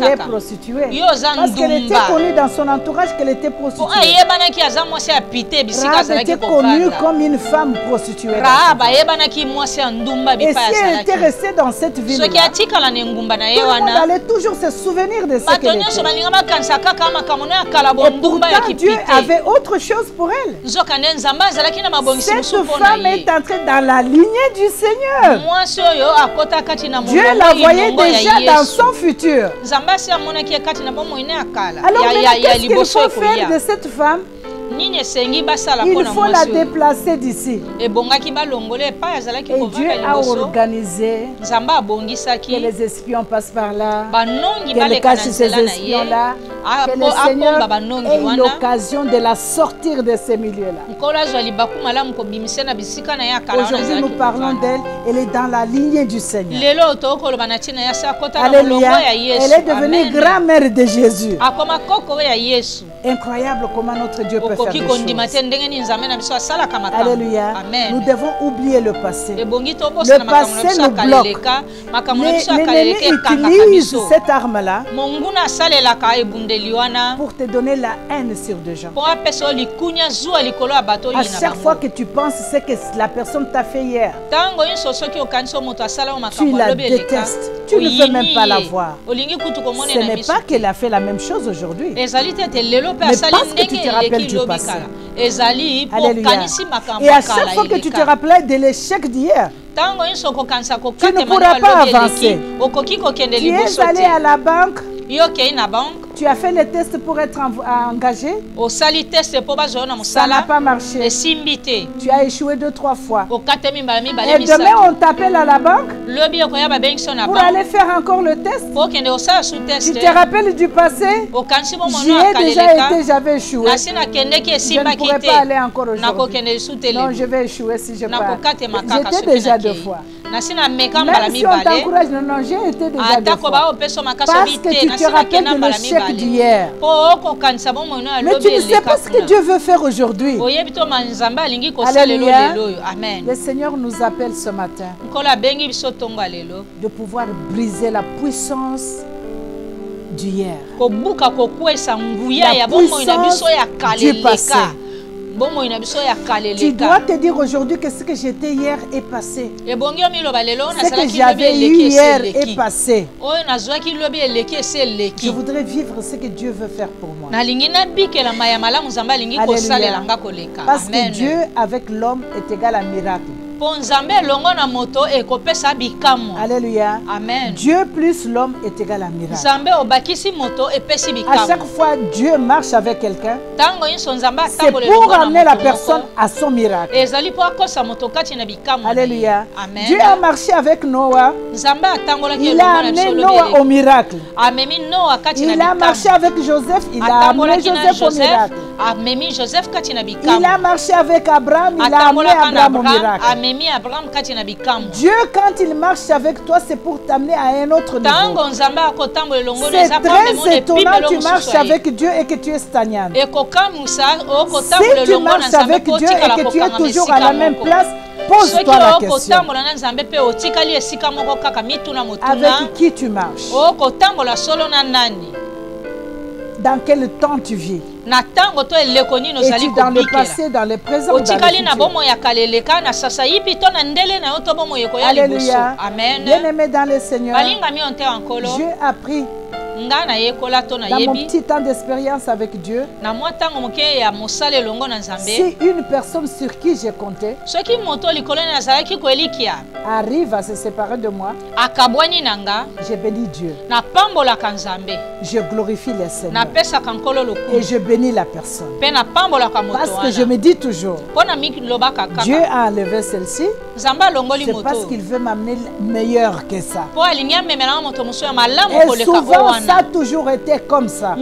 es prostituée. Parce qu'elle était connue dans son entourage qu'elle était prostituée. Rahab était connue comme une femme prostituée. Et si elle était restée dans cette ville-là, tout le monde allait toujours se souvenir de ce qu'elle était. Et pourtant, Dieu avait autre chose pour elle. Cette femme est entrée dans la lignée du Seigneur. Dieu la voyait déjà dans son futur. Alors maintenant, qu'est-ce qu'il faut faire de cette femme? Il faut la déplacer d'ici. Et Dieu a organisé que les espions passent par là, qu'elle cache ces espions-là, que le Seigneur ait l'occasion de la sortir de ces milieux-là. Aujourd'hui, nous parlons d'elle. Elle est dans la lignée du Seigneur. Alléluia. Elle est devenue grand-mère de Jésus. Incroyable comment notre Dieu peut faire des choses. Alléluia. Nous devons oublier le passé. Le passé nous bloque. L'ennemi utilise cette arme-là pour te donner la haine sur des gens. À chaque fois que tu penses ce que la personne t'a fait hier, tu la détestes. Tu ne veux même pas la voir. Ce n'est pas qu'elle a fait la même chose aujourd'hui. Mais parce que tu te rappelles du passé. Alléluia. Et à chaque fois que tu te rappelles de l'échec d'hier, tu ne pourras pas avancer. Tu es allé à la banque. Tu as fait le test pour être engagé. Ça n'a pas marché. Tu as échoué 2-3 fois. Et demain, on t'appelle à la banque pour aller faire encore le test. Tu te rappelles du passé? J'y ai déjà été, j'avais échoué. Je ne pourrais pas aller encore aujourd'hui. Non, je vais échouer si je pars. J'étais déjà 2 fois. Même si on t'encourage, non, j'ai été déjà 2 fois. Parce que tu te rappelles de l'échec d'hier. Mais tu ne sais pas ce que Dieu veut faire aujourd'hui. Alléluia. Le Seigneur nous appelle ce matin de pouvoir briser la puissance d'hier. La puissance du passé. Tu dois te dire aujourd'hui que ce que j'étais hier est passé. Ce que j'avais eu hier est passé. Je voudrais vivre ce que Dieu veut faire pour moi. Alléluia. Parce que Dieu avec l'homme est égal à miracle. Alléluia. Amen. Dieu plus l'homme est égal à miracle. À chaque fois Dieu marche avec quelqu'un, c'est pour amener la personne à son miracle. Alléluia. Amen. Dieu a marché avec Noah. Il a amené Noah au miracle. Il a marché avec Joseph. Il a amené Joseph au miracle. Il a marché avec Abraham. Il a amené Abraham au miracle. Dieu, quand il marche avec toi, c'est pour t'amener à un autre niveau. C'est très étonnant que tu marches avec Dieu et que tu es stagnant. Si tu marches avec Dieu et que tu es toujours à la même place, pose-toi la question. Avec qui tu marches? Dans quel temps tu vis? Es-tu dans le passé, dans le présent ou dans le futur? Alléluia. Amen. Bien-aimé dans le Seigneur, Dieu a pris Dans mon petit temps d'expérience avec Dieu, si une personne sur qui j'ai compté arrive à se séparer de moi, je bénis Dieu. Je glorifie le Seigneur. Et je bénis la personne. Parce que je me dis toujours, Dieu a enlevé celle-ci, c'est parce qu'il veut m'amener meilleur que ça. Et souvent, ça a toujours été comme ça.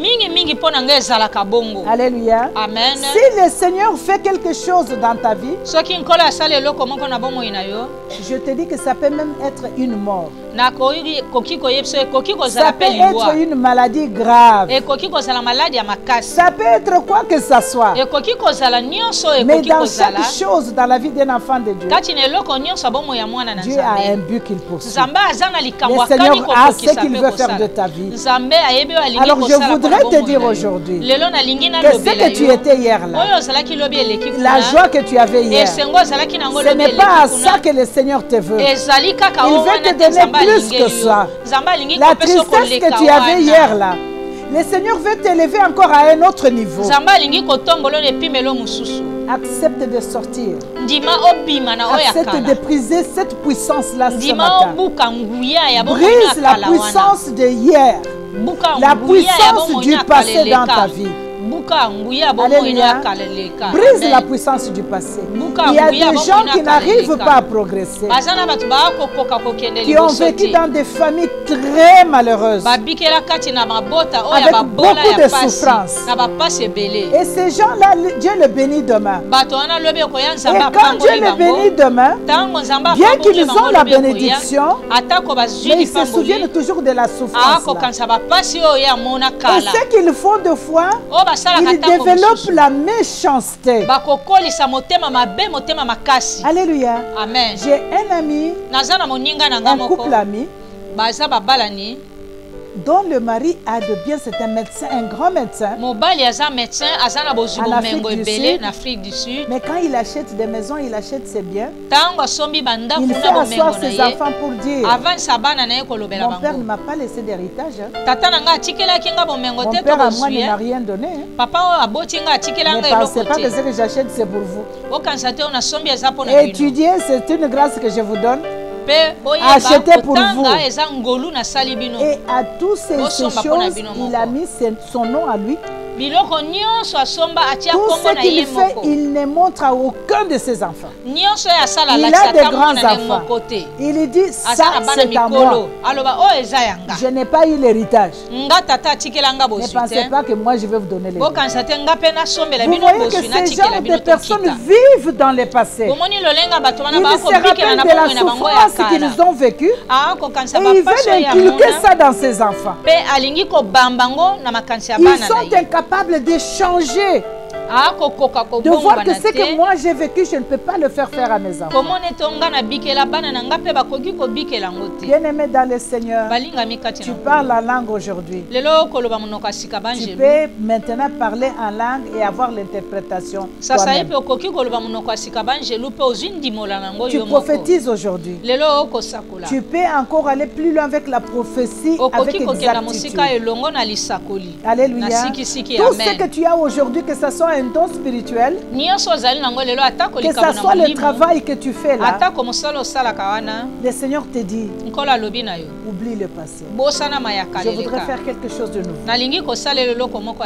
Alléluia. Amen. Si le Seigneur fait quelque chose dans ta vie, je te dis que ça peut même être une mort. Ça peut être une maladie grave. Ça peut être quoi que ça soit. Mais dans chaque chose dans la vie d'un enfant de Dieu, Dieu a un but qu'il poursuit. Le Seigneur a ce qu'il veut faire de ta vie. Alors je voudrais te dire aujourd'hui que ce que tu étais hier là, la joie que tu avais hier, ce n'est pas à ça que le Seigneur te veut. Il veut te donner plus que ça. La tristesse que tu avais hier là, le Seigneur veut t'élever encore à un autre niveau. Accepte de sortir. Accepte de briser cette puissance-là ce matin. Brise la puissance de hier. La puissance du passé dans ta vie. Alléluia. Brise la puissance du passé. Il y a des gens qui n'arrivent pas à progresser, qui ont vécu dans des familles très malheureuses, avec beaucoup de souffrances. Et ces gens-là, Dieu le bénit demain. Et quand Dieu le bénit demain, bien qu'ils ont la bénédiction, mais ils se souviennent toujours de la souffrance. Et ce qu'ils font de fois, ils développent la méchanceté. Alléluia. Amen. J'ai un ami, un couple ami, dont le mari a de bien, c'est un médecin, un grand médecin. En Afrique du Sud. Mais quand il achète des maisons, il achète ses biens. Il fait asseoir ses enfants pour dire: mon père ne m'a pas laissé d'héritage. Mon père à moi ne m'a rien donné. Ne pensez pas que ce que j'achète c'est pour vous. Étudier, c'est une grâce que je vous donne. Achetez pour vous. Et à toutes ces choses, il a mis son nom à lui. Tout ce qu'il fait, il ne montre à aucun de ses enfants. Il a des grands enfants. Il dit: ça c'est à moi. Je n'ai pas eu l'héritage. Ne pensez pas que moi je vais vous donner l'héritage. Vous voyez que ces genres de personnes vivent dans le passé. Ils se rappellent de la souffrance qu'ils ont vécue et ils veulent inculquer ça dans ses enfants. Ils sont incapables de changer, de voir que ce que moi j'ai vécu, je ne peux pas le faire faire à mes enfants. Bien-aimé dans le Seigneur, tu parles la langue aujourd'hui. Tu peux maintenant parler en langue et avoir l'interprétation toi-même. Tu prophétises aujourd'hui. Tu peux encore aller plus loin avec la prophétie, avec exactitude. Alléluia. Tout ce que tu as aujourd'hui, que ce soit un don spirituel, que ce soit le travail que tu fais là, le Seigneur te dit: oublie le passé. Je voudrais faire quelque chose de nouveau.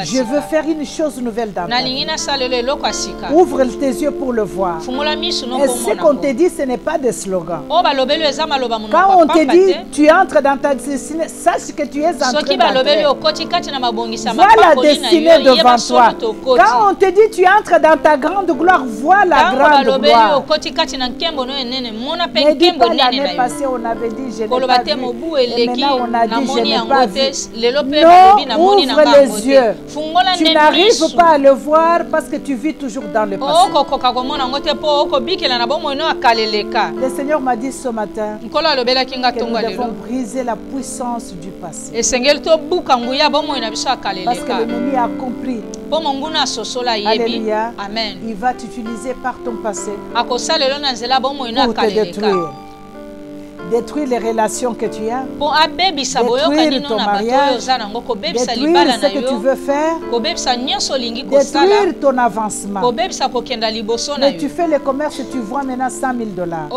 Je veux faire une chose nouvelle dans ta vie. Ouvre tes yeux pour le voir. Et ce qu'on te dit, ce n'est pas des slogans. Quand on te dit tu entres dans ta destinée, sache que tu es entré d'entrer. Vois la destinée devant toi. Quand on te dit tu entres dans ta grande gloire, vois la grande gloire. Ne dis pas l'année passée on avait dit je n'ai pas vu. Et maintenant on a dit je n'ai pas vu. Non, ouvre les yeux. Tu n'arrives pas à le voir parce que tu vis toujours dans le passé. Le Seigneur m'a dit ce matin que nous devons briser la puissance du passé. Parce que l'ennemi a compris. Alléluia. Amen. Il va t'utiliser par ton passé pour te détruire. Détruire les relations que tu as. Détruire ton mariage. Détruire ce que tu veux faire. Détruire ton avancement. Mais tu fais le commerce et tu vois maintenant $100,000.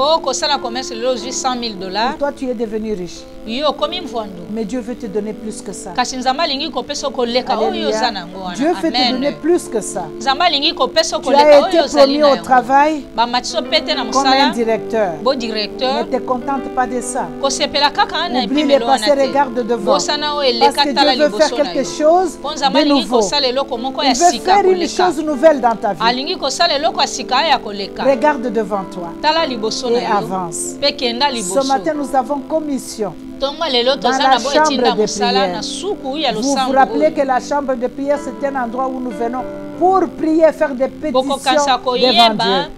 Pour toi, tu es devenu riche. Mais Dieu veut te donner plus que ça. Alléluia. Dieu veut te donner plus que ça. Tu as été promis au travail comme un directeur. Ne te contente pas de ça. Oublie le passé, regarde devant. Parce que Dieu veut faire quelque chose de nouveau. Il veut faire une chose nouvelle dans ta vie. Regarde devant toi et avance. Ce matin, nous avons commission dans la chambre de prière. Vous vous rappelez que la chambre de prière, c'est un endroit où nous venons pour prier, faire des pétitions devant Dieu.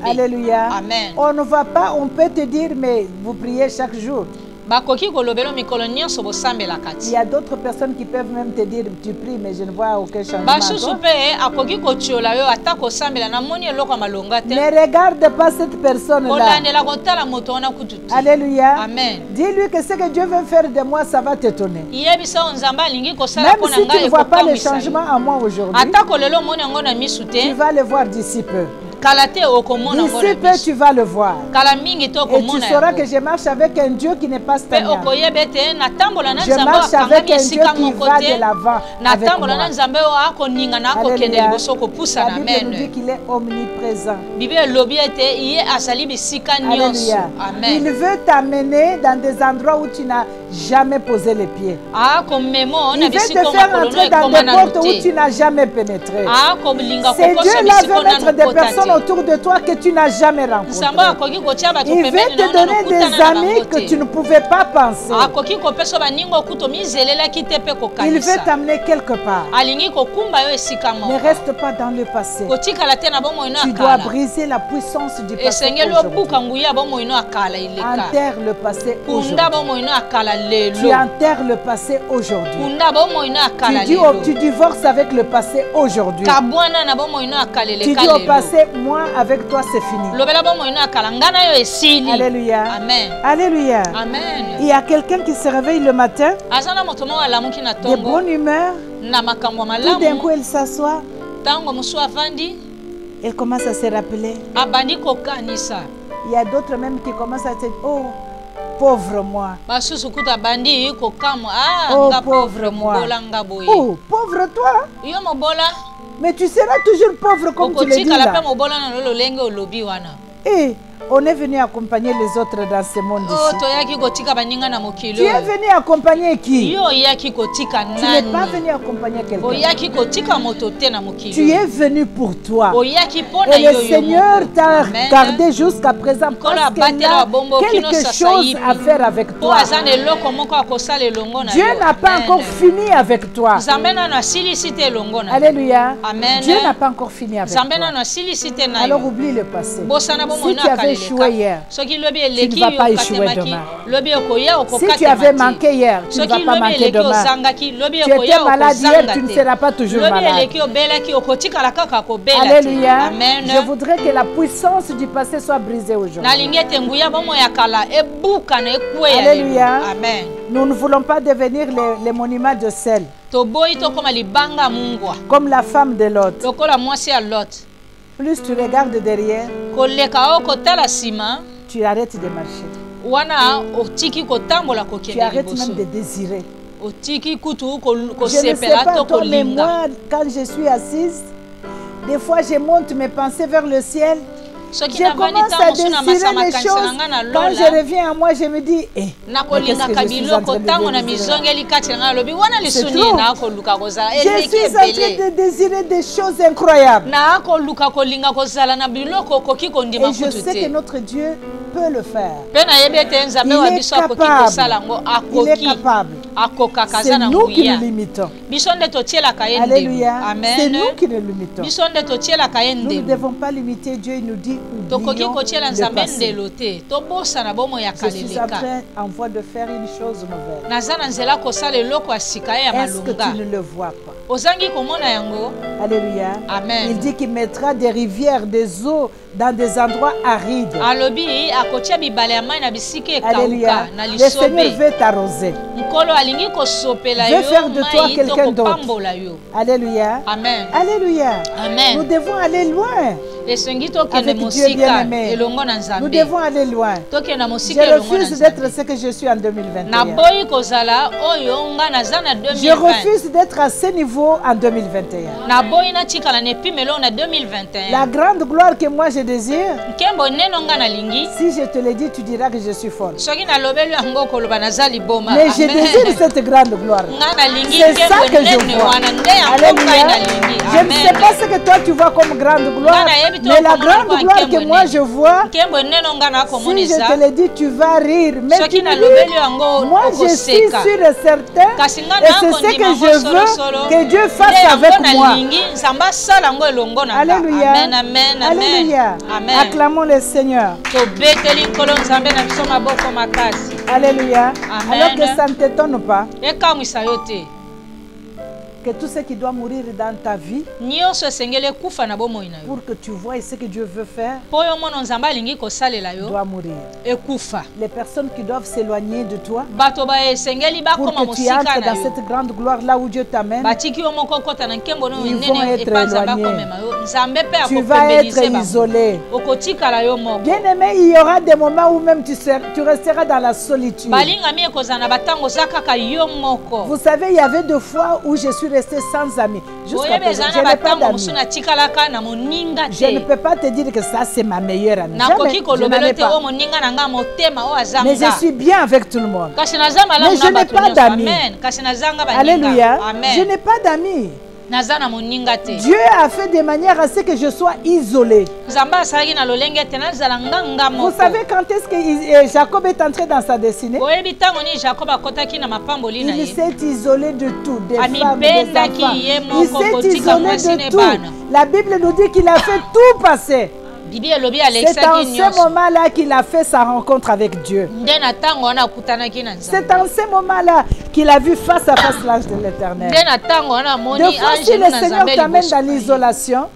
Alléluia. Amen. On ne va pas, on peut te dire, mais vous priez chaque jour. Il y a d'autres personnes qui peuvent même te dire, tu pries, mais je ne vois aucun changement. Ne regarde pas cette personne-là. Alléluia. Amen. Dis-lui que ce que Dieu veut faire de moi, ça va t'étonner. Même si tu ne vois pas le changement en moi aujourd'hui, tu vas le voir d'ici peu. D'ici peu, tu vas le voir. Et tu sauras que je marche avec un Dieu qui n'est pas stagnant. Je marche avec un Dieu qui va de l'avant avec moi. Alléluia. La Bible nous dit qu'il est omniprésent. Alléluia. Il veut t'amener dans des endroits où tu n'as jamais posé les pieds. Il veut te faire entrer dans des portes où tu n'as jamais pénétré. Ces dieux-là veulent mettre des personnes autour de toi que tu n'as jamais rencontrées. Il veut te donner des amis que tu ne pouvais pas penser. Il veut t'amener quelque part. Ne reste pas dans le passé. Tu dois briser la puissance du passé aujourd'hui. Enterre le passé aujourd'hui. Tu enterres le passé aujourd'hui. Tu divorces avec le passé aujourd'hui. Tu dis au passé, moi avec toi c'est fini. Alléluia. Amen. Alléluia. Amen. Il y a quelqu'un qui se réveille le matin de bonne humeur. Tout d'un coup elle s'assoit. Elle commence à se rappeler. Il y a d'autres même qui commencent à se dire, oh, pauvre moi. Oh, pauvre moi. Oh, pauvre toi. Mais tu seras toujours pauvre comme tu le dis là. Et on est venu accompagner les autres dans ce monde ici. Tu es venu accompagner qui? Tu n'es pas venu accompagner quelqu'un. Tu es venu pour toi. Et le Seigneur t'a gardé jusqu'à présent parce qu'il a quelque chose à faire avec toi. Dieu n'a pas encore fini avec toi. Alléluia. Dieu n'a pas encore fini avec toi. Alors oublie le passé. Si tu avais échoué hier, tu ne vas pas échouer demain. Si tu avais manqué hier, tu ne vas pas manquer demain. Tu étais malade hier, tu ne seras pas toujours malade. Alléluia. Je voudrais que la puissance du passé soit brisée aujourd'hui. Alléluia. Nous ne voulons pas devenir les monuments de sel. Comme la femme de Lot. Plus tu regardes derrière, tu arrêtes de marcher. Tu arrêtes même de désirer. Je ne sais pas toi, mais moi, quand je suis assise, des fois je monte mes pensées vers le ciel. Je commence à désirer les choses. Quand je reviens à moi, je me dis, qu'est-ce que je suis en train de désirer? C'est trop. Je suis en train de désirer des choses incroyables. Et je sais que notre Dieu peut le faire. Il est capable. Il est capable. C'est nous qui nous limitons. Alléluia. C'est nous qui nous limitons. Nous ne devons pas limiter Dieu. Il nous dit oublions le passé. Je suis en voie de faire une chose nouvelle. Est-ce que tu ne le vois pas? Alléluia. Amen. Il dit qu'il mettra des rivières, des eaux dans des endroits arides. Alléluia. Le Seigneur veut t'arroser. Veut faire de toi quelqu'un d'autre. Alléluia. Amen. Alléluia. Amen. Nous devons aller loin. Avec Dieu bien-aimé. Nous devons aller loin. Je refuse d'être ce que je suis en 2021. Je refuse d'être à ce niveau en 2021. La grande gloire que moi je désire, si je te le dis, tu diras que je suis folle. Mais je désire cette grande gloire. C'est ça que je vois. Alléluia. Je ne sais pas ce que toi tu vois comme grande gloire, mais la grande gloire que moi je vois, si je te le dis, tu vas rire. Mais tu me dis, moi je suis sûr et certain, et c'est ce que je veux que Dieu fasse avec moi. Alléluia. Alléluia. Acclamons le Seigneur. Alléluia. Alors que ça ne t'étonne pas que tout ce qui doit mourir dans ta vie, pour que tu vois ce que Dieu veut faire, doit mourir. Les personnes qui doivent s'éloigner de toi, pour que tu entres dans cette grande gloire là où Dieu t'amène, ils vont être éloignés. Tu vas être isolé. Bien-aimé, il y aura des moments où même tu resteras dans la solitude. Vous savez, il y avait des fois où je suis resté sans amis. Jusqu'à présent, je n'ai pas d'amis. Je ne peux pas te dire que ça c'est ma meilleure amie. Je n'en ai pas. Mais je suis bien avec tout le monde. Mais je n'ai pas d'amis. Alléluia. Je n'ai pas d'amis. Dieu a fait de manière à ce que je sois isolé. Vous savez quand est-ce que Jacob est entré dans sa destinée? Il s'est isolé de tout, des femmes, des enfants. Il s'est isolé de tout. La Bible nous dit qu'il a fait tout passer. C'est en ce moment-là qu'il a fait sa rencontre avec Dieu. C'est en ce moment-là qu'il a vu face à face l'ange de l'Éternel. De fois, si le Seigneur t'amène dans l'isolation,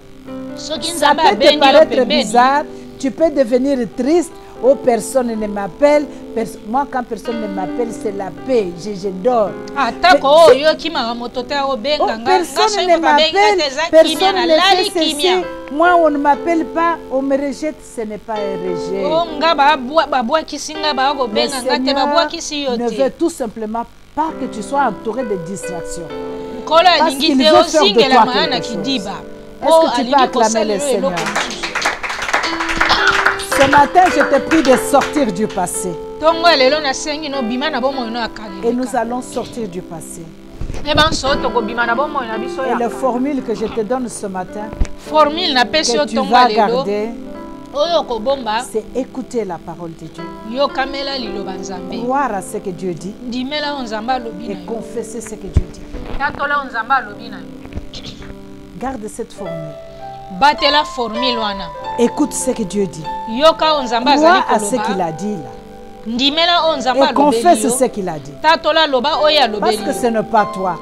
ça peut te paraître bizarre, tu peux devenir triste. Oh, personne ne m'appelle. Moi, quand personne ne m'appelle, c'est la paix. Je dors. Personne ne m'appelle. Personne ne fait ceci. Moi, on ne m'appelle pas. On me rejette. Ce n'est pas un rejet. Le Seigneur ne veut tout simplement pas que tu sois entouré de distractions. Parce qu'il veut faire de toi quelque chose. Est-ce que tu peux acclamer le Seigneur? Ce matin, je te prie de sortir du passé. Et nous allons sortir du passé. Et la formule que je te donne ce matin, que tu vas garder, c'est écouter la parole de Dieu. Croire à ce que Dieu dit. Et confesser ce que Dieu dit. Garde cette formule. Écoute ce que Dieu dit. Crois à ce qu'il a dit là. Et confesse ce qu'il a dit. Parce que ce n'est pas toi.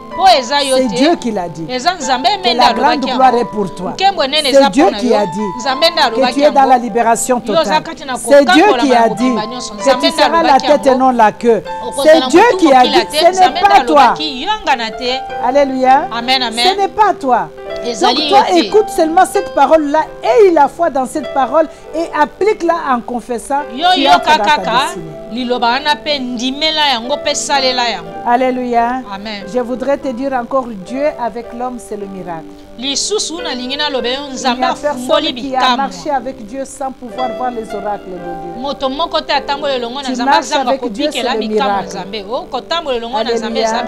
C'est Dieu qui l'a dit. Que la grande gloire est pour toi. C'est Dieu qui a dit que tu es dans la libération totale. C'est Dieu qui a dit que tu seras la tête et non la queue. C'est Dieu qui a dit. Ce n'est pas toi. Alléluia. Ce n'est pas toi. Donc toi, écoute seulement cette parole-là, aie la foi dans cette parole et applique-la en confessant. Tu entres dans ta destinée. Alléluia. Amen. Je voudrais te dire encore, Dieu avec l'homme, c'est le miracle. Il n'y a personne qui a marché avec Dieu sans pouvoir voir les oracles de Dieu. Tu marches avec Dieu, c'est le miracle. Alléluia.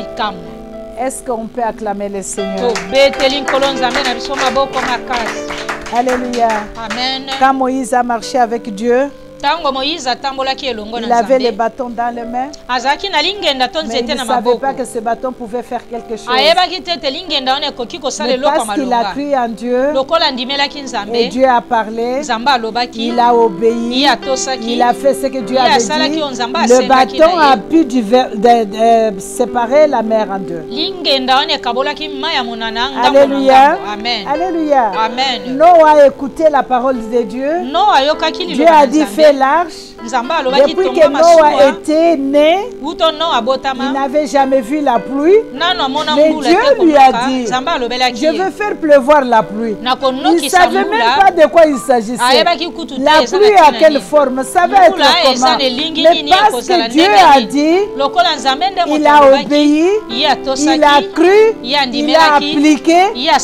Est-ce qu'on peut acclamer le Seigneur? Alléluia. Amen. Quand Moïse a marché avec Dieu, Il avait les bâtons dans les mains. Mais il ne savait pas que ce bâton pouvait faire quelque chose. Mais parce qu'il a cru en Dieu, et Dieu a parlé, il a obéi, il a fait ce que Dieu avait dit. Le bâton a pu séparer la mer en deux. Alléluia. Alléluia. Noah a écouté la parole de Dieu. Dieu a dit fais l'arche. Depuis que Noah était né, il n'avait jamais vu la pluie. Mais Dieu lui a dit, je veux faire pleuvoir la pluie. Il ne savait même pas de quoi il s'agissait. La pluie à quelle forme, ça va être comment. Mais parce que Dieu a dit, il a obéi, il a cru, il a appliqué, et il a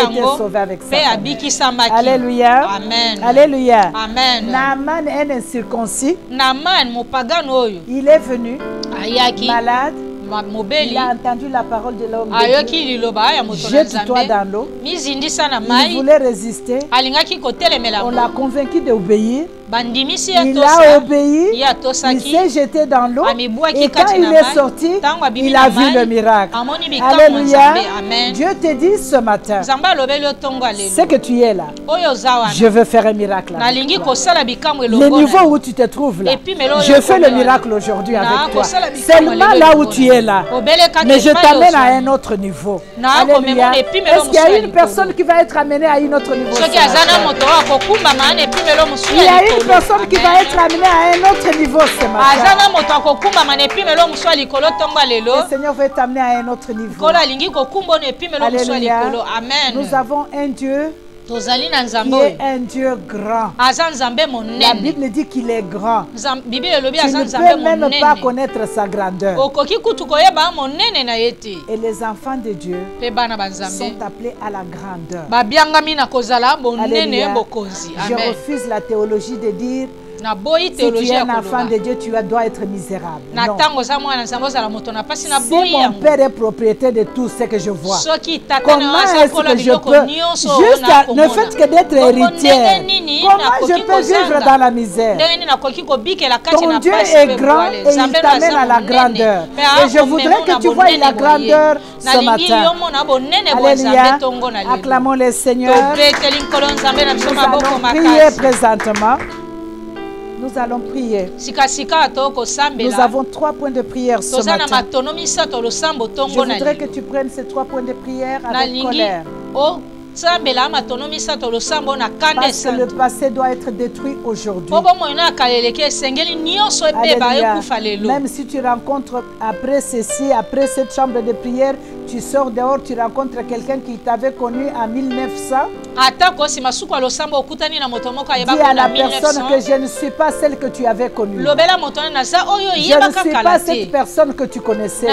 été sauvé avec ça. Alléluia. Alléluia. Naaman est incirconcis. Il est venu malade. Il a entendu la parole de l'homme de Dieu. Jette-toi dans l'eau. Il voulait résister. On l'a convaincu d'obéir. Il a obéi. Il s'est jeté dans l'eau. Et quand il est sorti, il a vu le miracle. Alléluia. Dieu te dit ce matin, c'est que tu es là. Je veux faire un miracle avec toi. Le niveau où tu te trouves là, je fais le miracle aujourd'hui avec toi. Seulement là où tu es là. Mais je t'amène à un autre niveau. Alléluia. Est-ce qu'il y a une personne qui va être amenée à un autre niveau? Il y a une personne qui va être amenée à un autre niveau ce matin. Le Seigneur veut t'amener à un autre niveau. Alléluia. Nous avons un Dieu qui est un Dieu grand. La Bible dit qu'il est grand. Tu ne peux même pas connaître sa grandeur. Et les enfants de Dieu sont appelés à la grandeur. Alléluia. Je refuse la théologie de dire si tu es un enfant de Dieu, tu dois être misérable. Non. Si mon Père est propriétaire de tout ce que je vois, comment est-ce que je peux, juste ne faites que d'être héritière, comment je peux vivre dans la misère? Ton Dieu est grand et il t'amène à la grandeur. Et je voudrais que tu vois la grandeur ce matin. Alléluia. Acclamons le Seigneur. Nous allons prier présentement. Nous allons prier. Nous avons 3 points de prière ce matin. Je voudrais que tu prennes ces 3 points de prière avec colère. Parce que le passé doit être détruit aujourd'hui. Même si tu rencontres après ceci, après cette chambre de prière, tu sors dehors, tu rencontres quelqu'un qui t'avait connu en 1900. Dis à la personne que je ne suis pas celle que tu avais connue. Je ne suis pas cette personne que tu connaissais.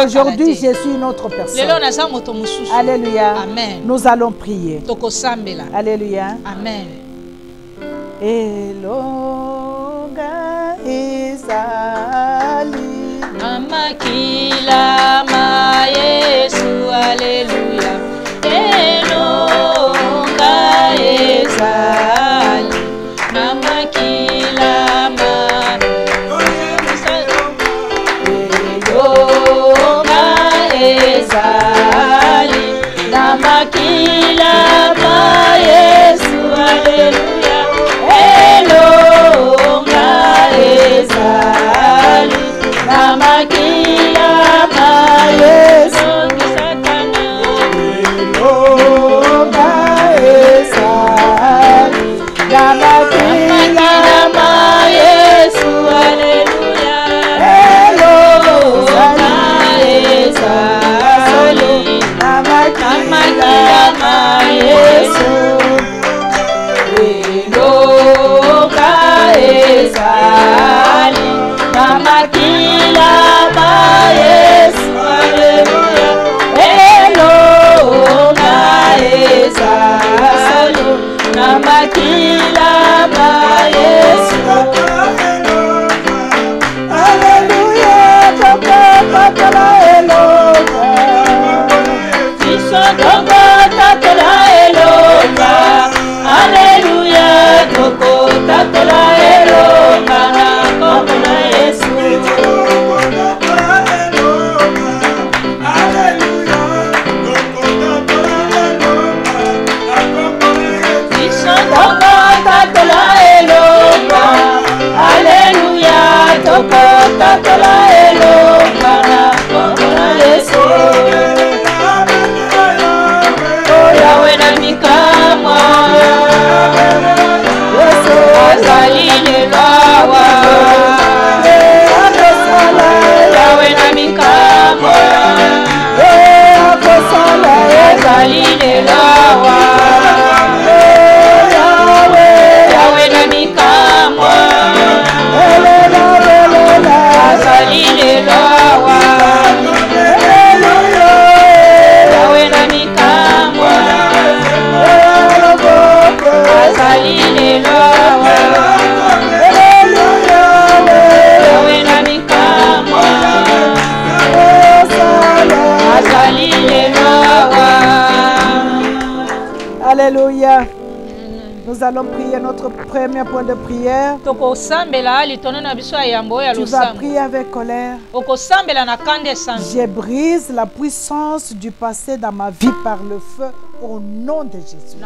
Aujourd'hui, je suis une autre personne. Alléluia. Amen. Nous allons prier. Alléluia. Amen. Elonga ezali Amakila ma Yesu. Alléluia. Elonga ezali Amakila ma Elonga ezali Namakila ma Yesu. Alléluia. Elonga ezali Namakila ma Yesu. Elonga ezali Namakila ma Yesu. Alléluia. Elonga ezali Namakila ma Yesu. Elonga ezali Namakila ma Yesu. Alléluia. Elonga ezali Namakila ma Yesu. Alléluia. Papa tatala elonga Fisho toko tatala elonga. Alléluia. Toko tatala Tokotatola elongana Komona Yesu Yawe na mikamwa Yesu azali lelawa Yawe na mikamwa azali lelawa Yawe na mikamwa azali lelawa Yawe na mikamwa azali lelawa Yawe na mikamwa azali lelawa. Alléluia. Nous allons prier notre premier point de prière. Tu vas prier avec colère. Je brise la puissance du passé dans ma vie par le feu au nom de Jésus.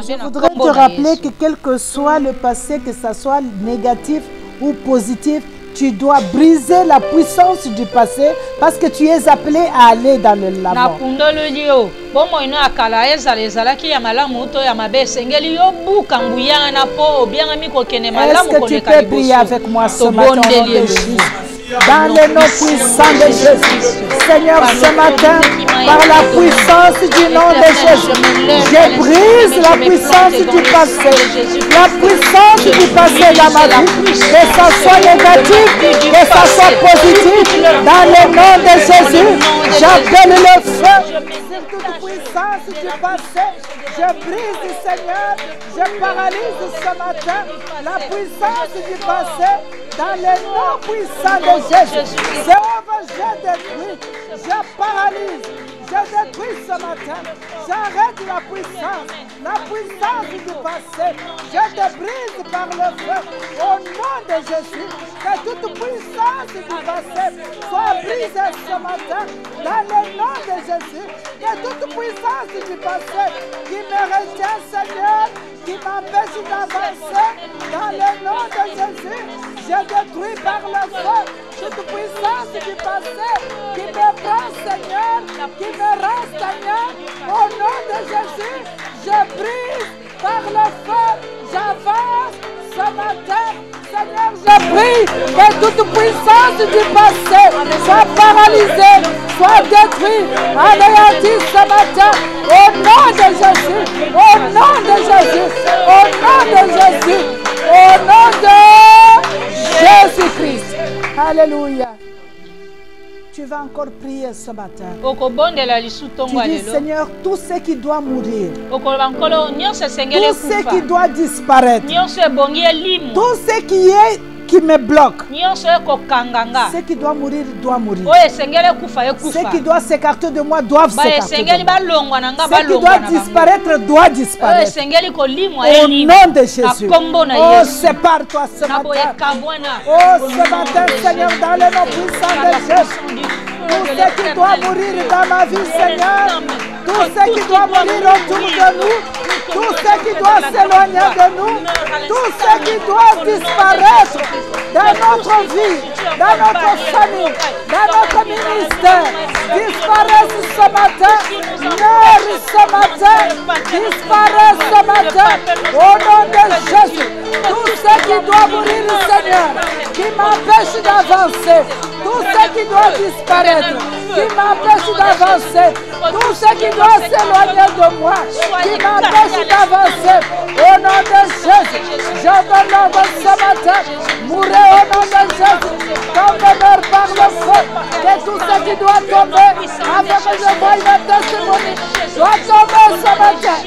Je voudrais te rappeler que quel que soit le passé, que ce soit négatif ou positif, tu dois briser la puissance du passé parce que tu es appelé à aller dans le l'avant. Est-ce que tu peux prier avec moi ce matin au nom de Jésus? Dans le nom puissant de Jésus. Seigneur, ce matin, par la puissance du nom de Jésus, je brise la puissance du passé. La puissance du passé dans ma vie, que ça soit négatif, que ça soit positif, dans le nom de Jésus, j'appelle le feu sur toute puissance du passé. Je brise, Seigneur, je paralyse ce matin la puissance du passé dans le nom puissant de Jésus. Jéhovah, je détruis, je paralyse, je détruis ce matin. J'arrête la puissance du passé. Je te brise par le feu au nom de Jésus. Que toute puissance du passé soit brisée ce matin dans le nom de Jésus. Que toute puissance du passé qui me retient, Seigneur, qui m'empêche d'avancer dans le nom de Jésus, je détruis par le feu toute puissance du passé qui me prend, Seigneur, qui me rend, Seigneur, au nom de Jésus, je brise par le feu, j'avance ce matin. Seigneur, je prie que toute puissance du passé soit paralysée, soit détruite, anéantie ce matin, au nom de Jésus, au nom de Jésus, au nom de Jésus, au nom de Jésus-Christ. Alléluia. Tu vas encore prier ce matin. Tu dis, Seigneur, tout ce qui doit mourir, tout ce qui doit disparaître, tout ce qui me bloque, ce qui doit mourir, doit mourir. Ce qui doit s'écarter de moi, doivent s'écarter de moi. Ce qui doit disparaître, doit disparaître. Au nom de Jésus. Oh, sépare-toi ce matin. Oh, ce matin, Seigneur, dans le nom puissant de Jésus. Tout ce qui doit mourir dans ma vie, Seigneur. Tout ce qui doit mourir autour de nous. Tout ce qui doit s'éloigner de nous. Tout ce qui doit disparaître dans notre vie, dans notre famille, dans notre ministère. Disparaissent ce matin. Meurt ce matin. Disparaissent ce matin. Au nom de Jésus. Tout ce qui doit mourir, Seigneur, qui m'empêche d'avancer. Tout ce qui doit disparaître, qui m'empêche d'avancer. Tout ce qui doit s'éloigner de moi, qui m'empêche d'avancer. Au nom de Jésus, je demande ce matin, mourez au nom de Jésus. Tombe meurt par le feu. Que tout ce qui doit tomber, afin que je voie une testimony, doit tomber ce matin.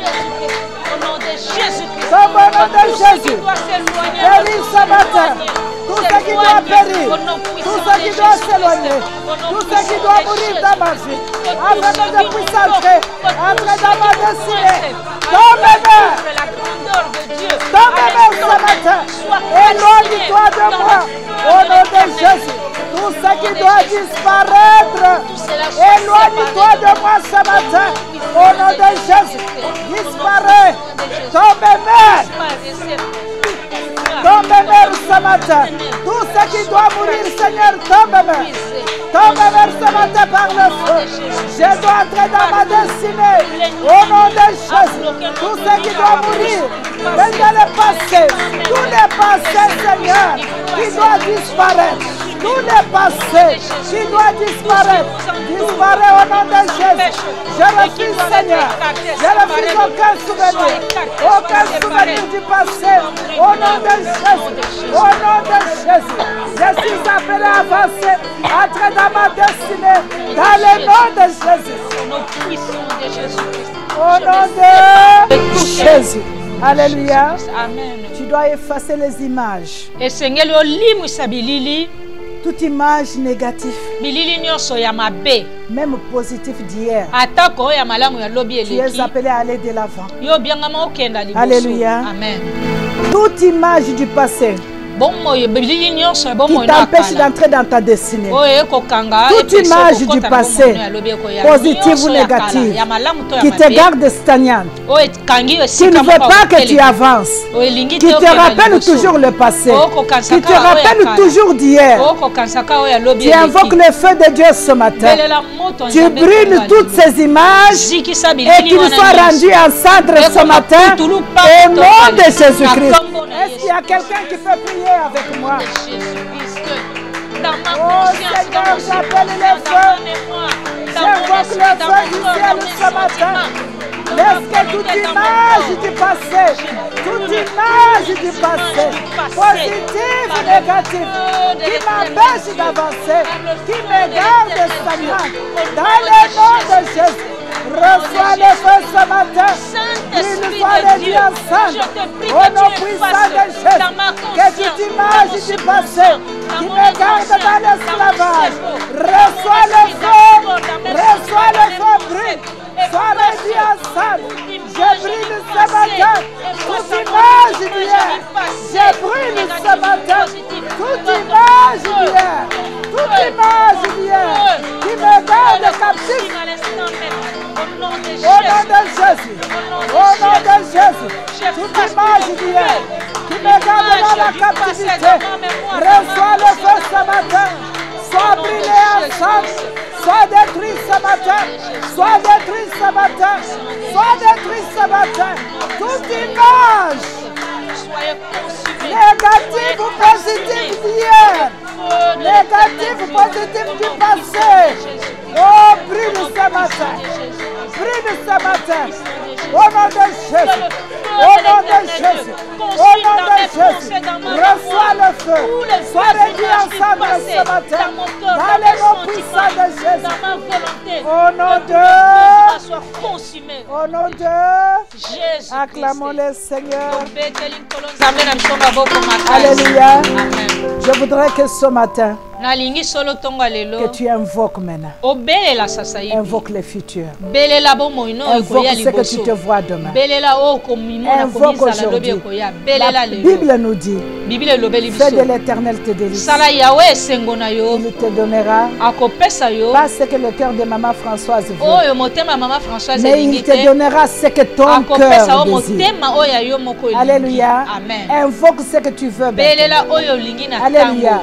Tombe au nom de Jésus. Péris ce matin. Tout ce qui doit périr, tout ce qui doit s'éloigner, tout ce qui doit mourir dans ma vie, afin que je puisse entrer dans ma destinée. Tombe meurt ce matin. Éloigne-toi de moi. Au nom de Jésus. Tout Tout ce qui doit disparaître. Éloigne-toi de moi ce matin. Au nom de Jésus. Disparaît. Tombe mère. Tombe mère ce matin. Tout ce qui doit mourir, Seigneur, tombe mère. Tombe mère ce matin par le feu. Je dois entrer dans ma destinée. Au nom de Jésus. Tout ce qui doit mourir. Dans le passé. Tout le passé, Seigneur, qui doit disparaître. Tout le passé qui doit disparaître. Disparaît au nom de Jésus. Je refuse, Seigneur. Je refuse aucun souvenir. Aucun souvenir du passé. Au nom de Jésus. Au nom de Jésus. Je suis appelé à avancer. Entrer dans ma destinée. Dans le nom de Jésus. Au nom de Jésus. Alléluia. Amen. Tu dois effacer les images. Toute image négative, même positive d'hier, tu es appelé à aller de l'avant. Alléluia. Amen. Toute image du passé qui t'empêche d'entrer dans ta destinée. Toute image du passé, positive ou négative, qui te garde stagnante, qui ne veut pas que tu avances, qui te rappelle toujours le passé, qui te rappelle toujours d'hier. Tu invoques le feu de Dieu ce matin. Tu brûles toutes ces images et qu'ils soient rendus en cendres ce matin au nom de Jésus-Christ. Est-ce qu'il y a quelqu'un qui peut prier avec moi? Oh Seigneur, j'appelle le feu. J'invoque le feu du ciel ce matin. Laisse que toute image du passé, positive ou négative, qui m'empêche d'avancer, qui me garde stagnant, dans le nom de Jésus. Reçois le feu ce matin. Il soit réduit ensemble. Au nom puissant de Jésus. Que toute image du passé qui me garde dans l'esclavage. Reçois le feu. Reçois le feu brûle. Sois réduit ensemble. Je brûle ce matin. Toute image d'hier. Je brûle ce matin. Toute image d'hier. Toute image d'hier qui me garde captif. Au nom de Jésus, au nom de Jésus, toute image d'hier qui me garde dans la captivité, reçois le feu ce matin, sois brûlé ensemble, sois détruit ce matin, sois détruit ce matin, sois détruit ce matin, toute image négative ou positive d'hier, négative ou positive du passé, oh brûle ce matin. Brûle ce matin, au nom de Jésus, au nom de Jésus, au nom de Jésus, reçois le feu, sois réduit ensemble ce matin, dans le nom puissant de Jésus, au nom de Jésus, acclamons le Seigneur. Alléluia. Je voudrais que ce matin, que tu invoques maintenant. Invoque le futur. Invoque ce que tu te vois demain. Invoque aujourd'hui. La Bible nous dit, fais de l'Éternel te délice. Il te donnera pas ce que le cœur de maman Françoise veut, mais il te donnera ce que ton cœur désire. Alléluia. Invoque ce que tu veux. Alléluia.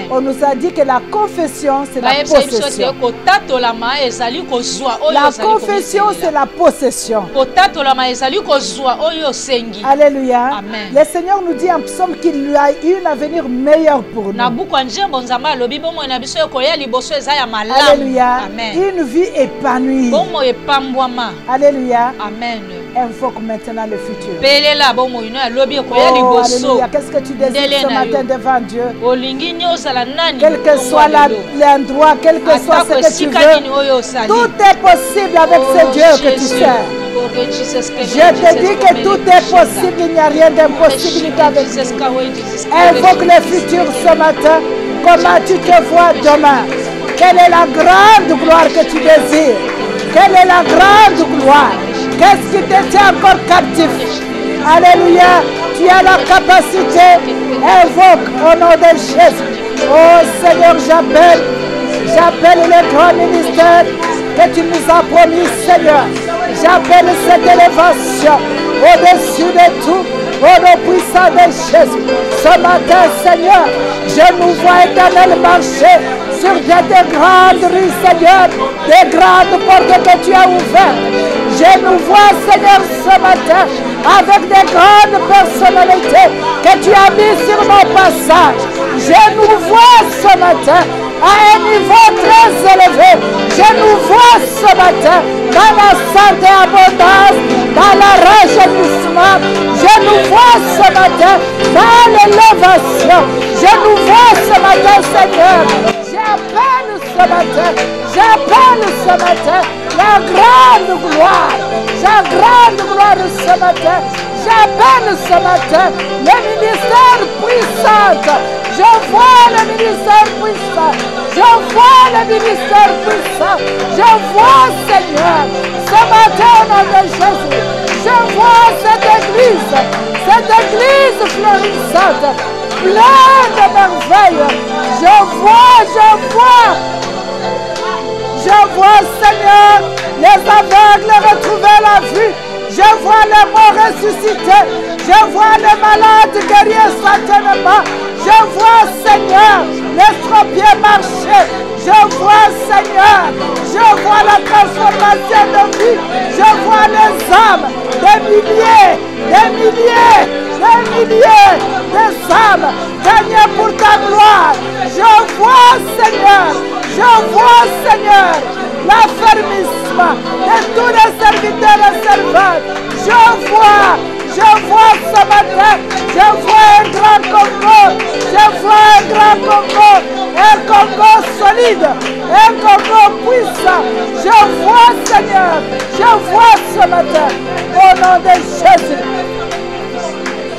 On nous a dit que la confession, c'est la possession. La confession, c'est la possession. Alléluia. Amen. Le Seigneur nous dit en psaume qu'il lui a eu un avenir meilleur pour nous. Alléluia. Une vie épanouie. Alléluia. Amen. Invoque maintenant le futur. Oh, alléluia. Qu'est-ce que tu désires ce matin devant Dieu? Quel que soit l'endroit, quel que soit ce que tu veux, tout est possible avec ce Dieu que tu sers. Je te dis que tout est possible, il n'y a rien d'impossible avec Dieu. Invoque le futur ce matin. Comment tu te vois demain? Quelle est la grande gloire que tu désires? Quelle est la grande gloire? Qu'est-ce qui te tient encore captif? Alléluia. Tu as la capacité. Invoque au nom de Jésus. Oh Seigneur, j'appelle le grand ministère que tu nous as promis, Seigneur. J'appelle cette élévation au-dessus de tout, au nom puissant de Jésus. Ce matin, Seigneur, je nous vois, Éternel, marcher sur des grandes rues, Seigneur, des grandes portes que tu as ouvertes. Je nous vois, Seigneur, ce matin, avec des grandes personnalités que tu as mis sur nos passages. Je nous vois ce matin à un niveau très élevé. Je nous vois ce matin dans la santé abondance, dans la rajeunissement. Je nous vois ce matin dans l'élévation. Je nous vois ce matin, Seigneur. J'appelle ce matin la grande gloire. La grande gloire ce matin. J'appelle ce matin le ministère puissant. Je vois le ministère puissant. Je vois le ministère puissant. Je vois, Seigneur, ce matin au nom de Jésus. Je vois cette église florissante, pleine de merveilles. Je vois, Seigneur, les aveugles retrouver la vue. Je vois les morts ressusciter. Je vois les malades guérir instantanément. Je vois, Seigneur, les strophiés marcher. Je vois, Seigneur, je vois la transformation de vie. Je vois les âmes, des milliers des âmes gagnées pour ta gloire. Je vois, Seigneur, l'affermissement de tous les serviteurs et servantes. Je vois ce matin, je vois un grand Congo, un Congo solide, un Congo puissant. Je vois, Seigneur, ce matin, au nom de Jésus.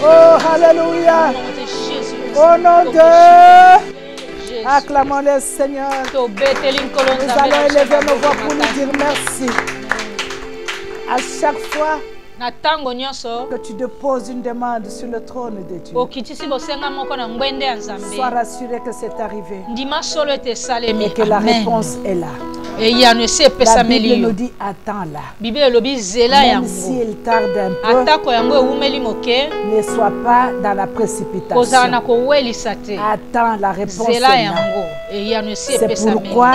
Oh, alléluia. Au nom de... Acclamons le Seigneur. Nous allons élever nos voix pour lui dire merci. À chaque fois que tu déposes une demande sur le trône de Dieu, sois rassuré que c'est arrivé et que la réponse est là. La Bible nous dit attends-la. Même si il tarde un peu, ne sois pas dans la précipitation. Attends, la réponse est là. C'est pourquoi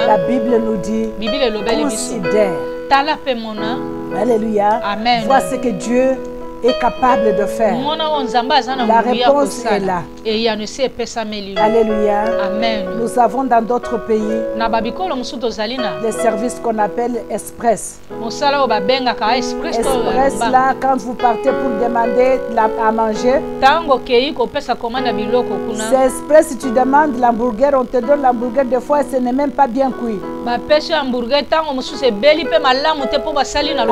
la Bible nous dit considère. Alléluia. Amen. Vois ce que Dieu est capable de faire. La réponse est là. Alléluia. Amen. Nous avons dans d'autres pays des services qu'on appelle express. Express là, quand vous partez pour demander à manger, c'est express, tu demandes l'hamburger, on te donne l'hamburger, des fois ce n'est même pas bien cuit.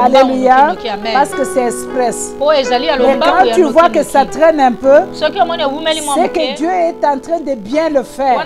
Alléluia. Parce que c'est express. Mais quand tu vois que ça traîne un peu, c'est que Dieu est en train de bien le faire.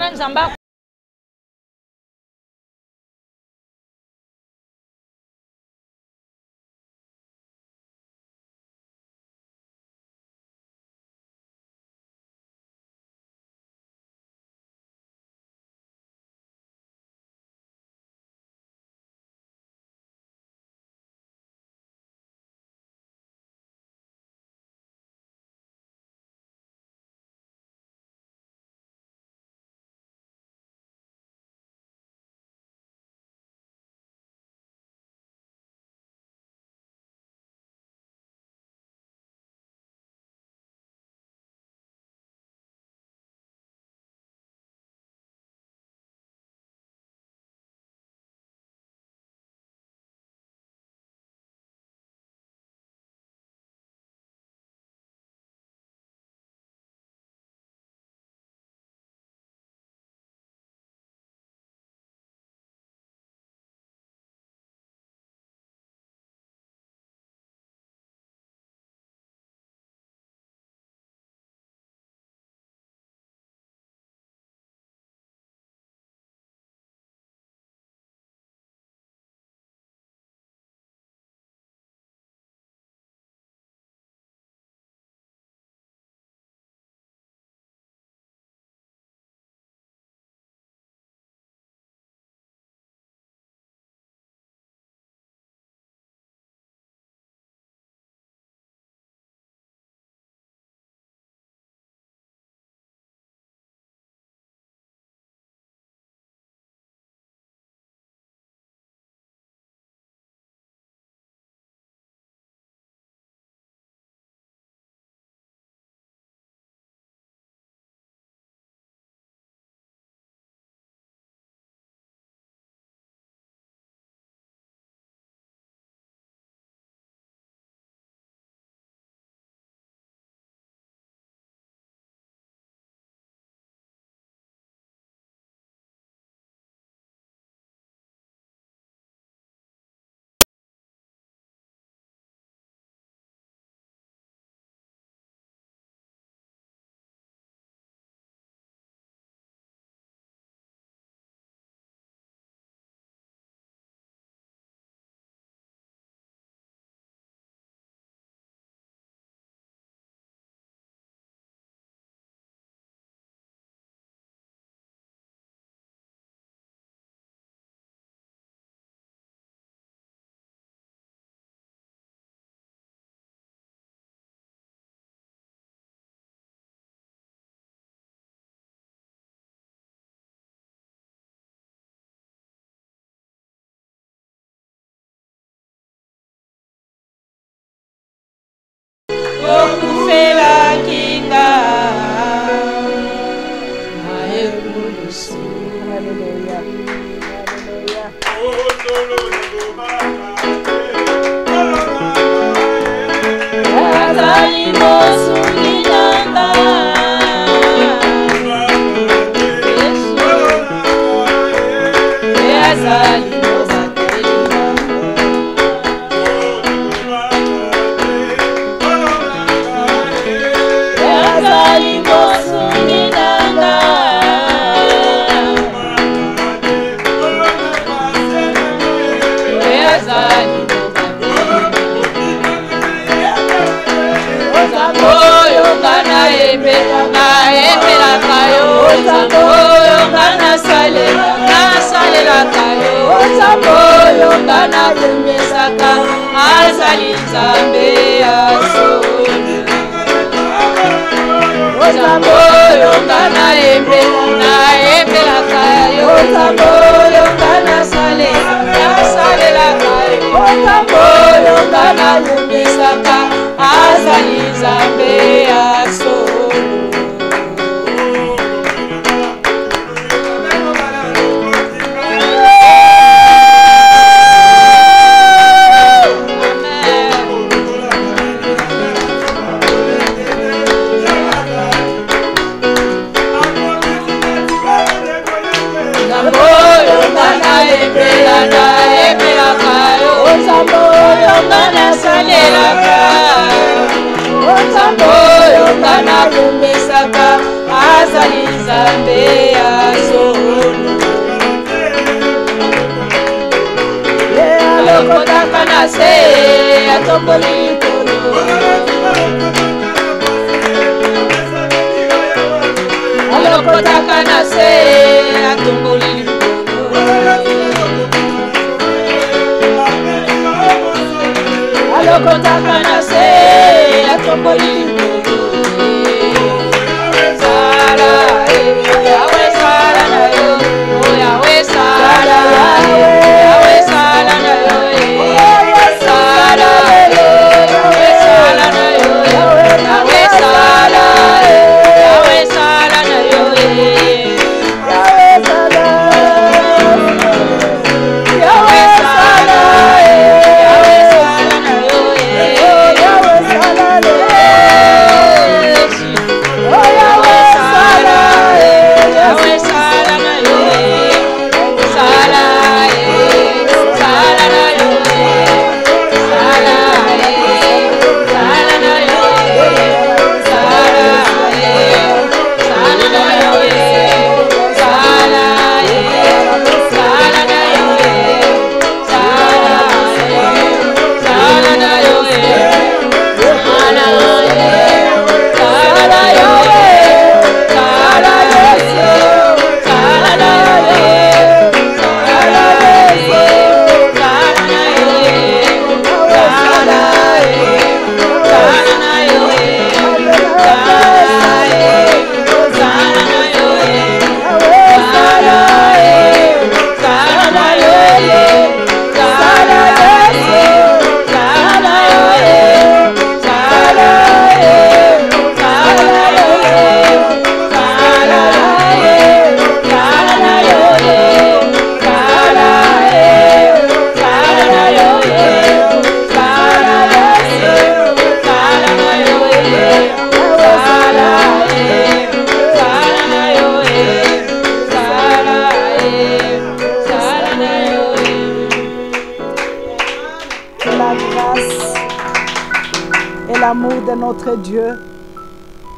l'amour de notre Dieu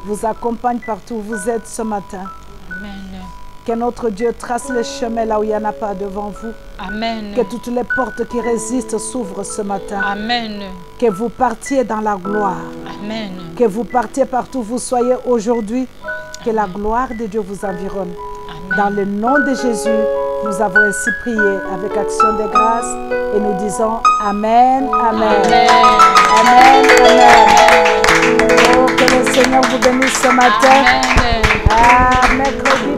vous accompagne partout où vous êtes ce matin. Amen. Que notre Dieu trace le chemin là où il n'y en a pas devant vous. Amen. Que toutes les portes qui résistent s'ouvrent ce matin. Amen. Que vous partiez dans la gloire. Amen. Que vous partiez partout où vous soyez aujourd'hui. Que la gloire de Dieu vous environne. Amen. Dans le nom de Jésus, nous avons ainsi prié avec action de grâce et nous disons Amen, Amen. Amen. Amen, Amen. Oh, que le Seigneur vous bénisse ce matin. Amen. Ah, mercredi.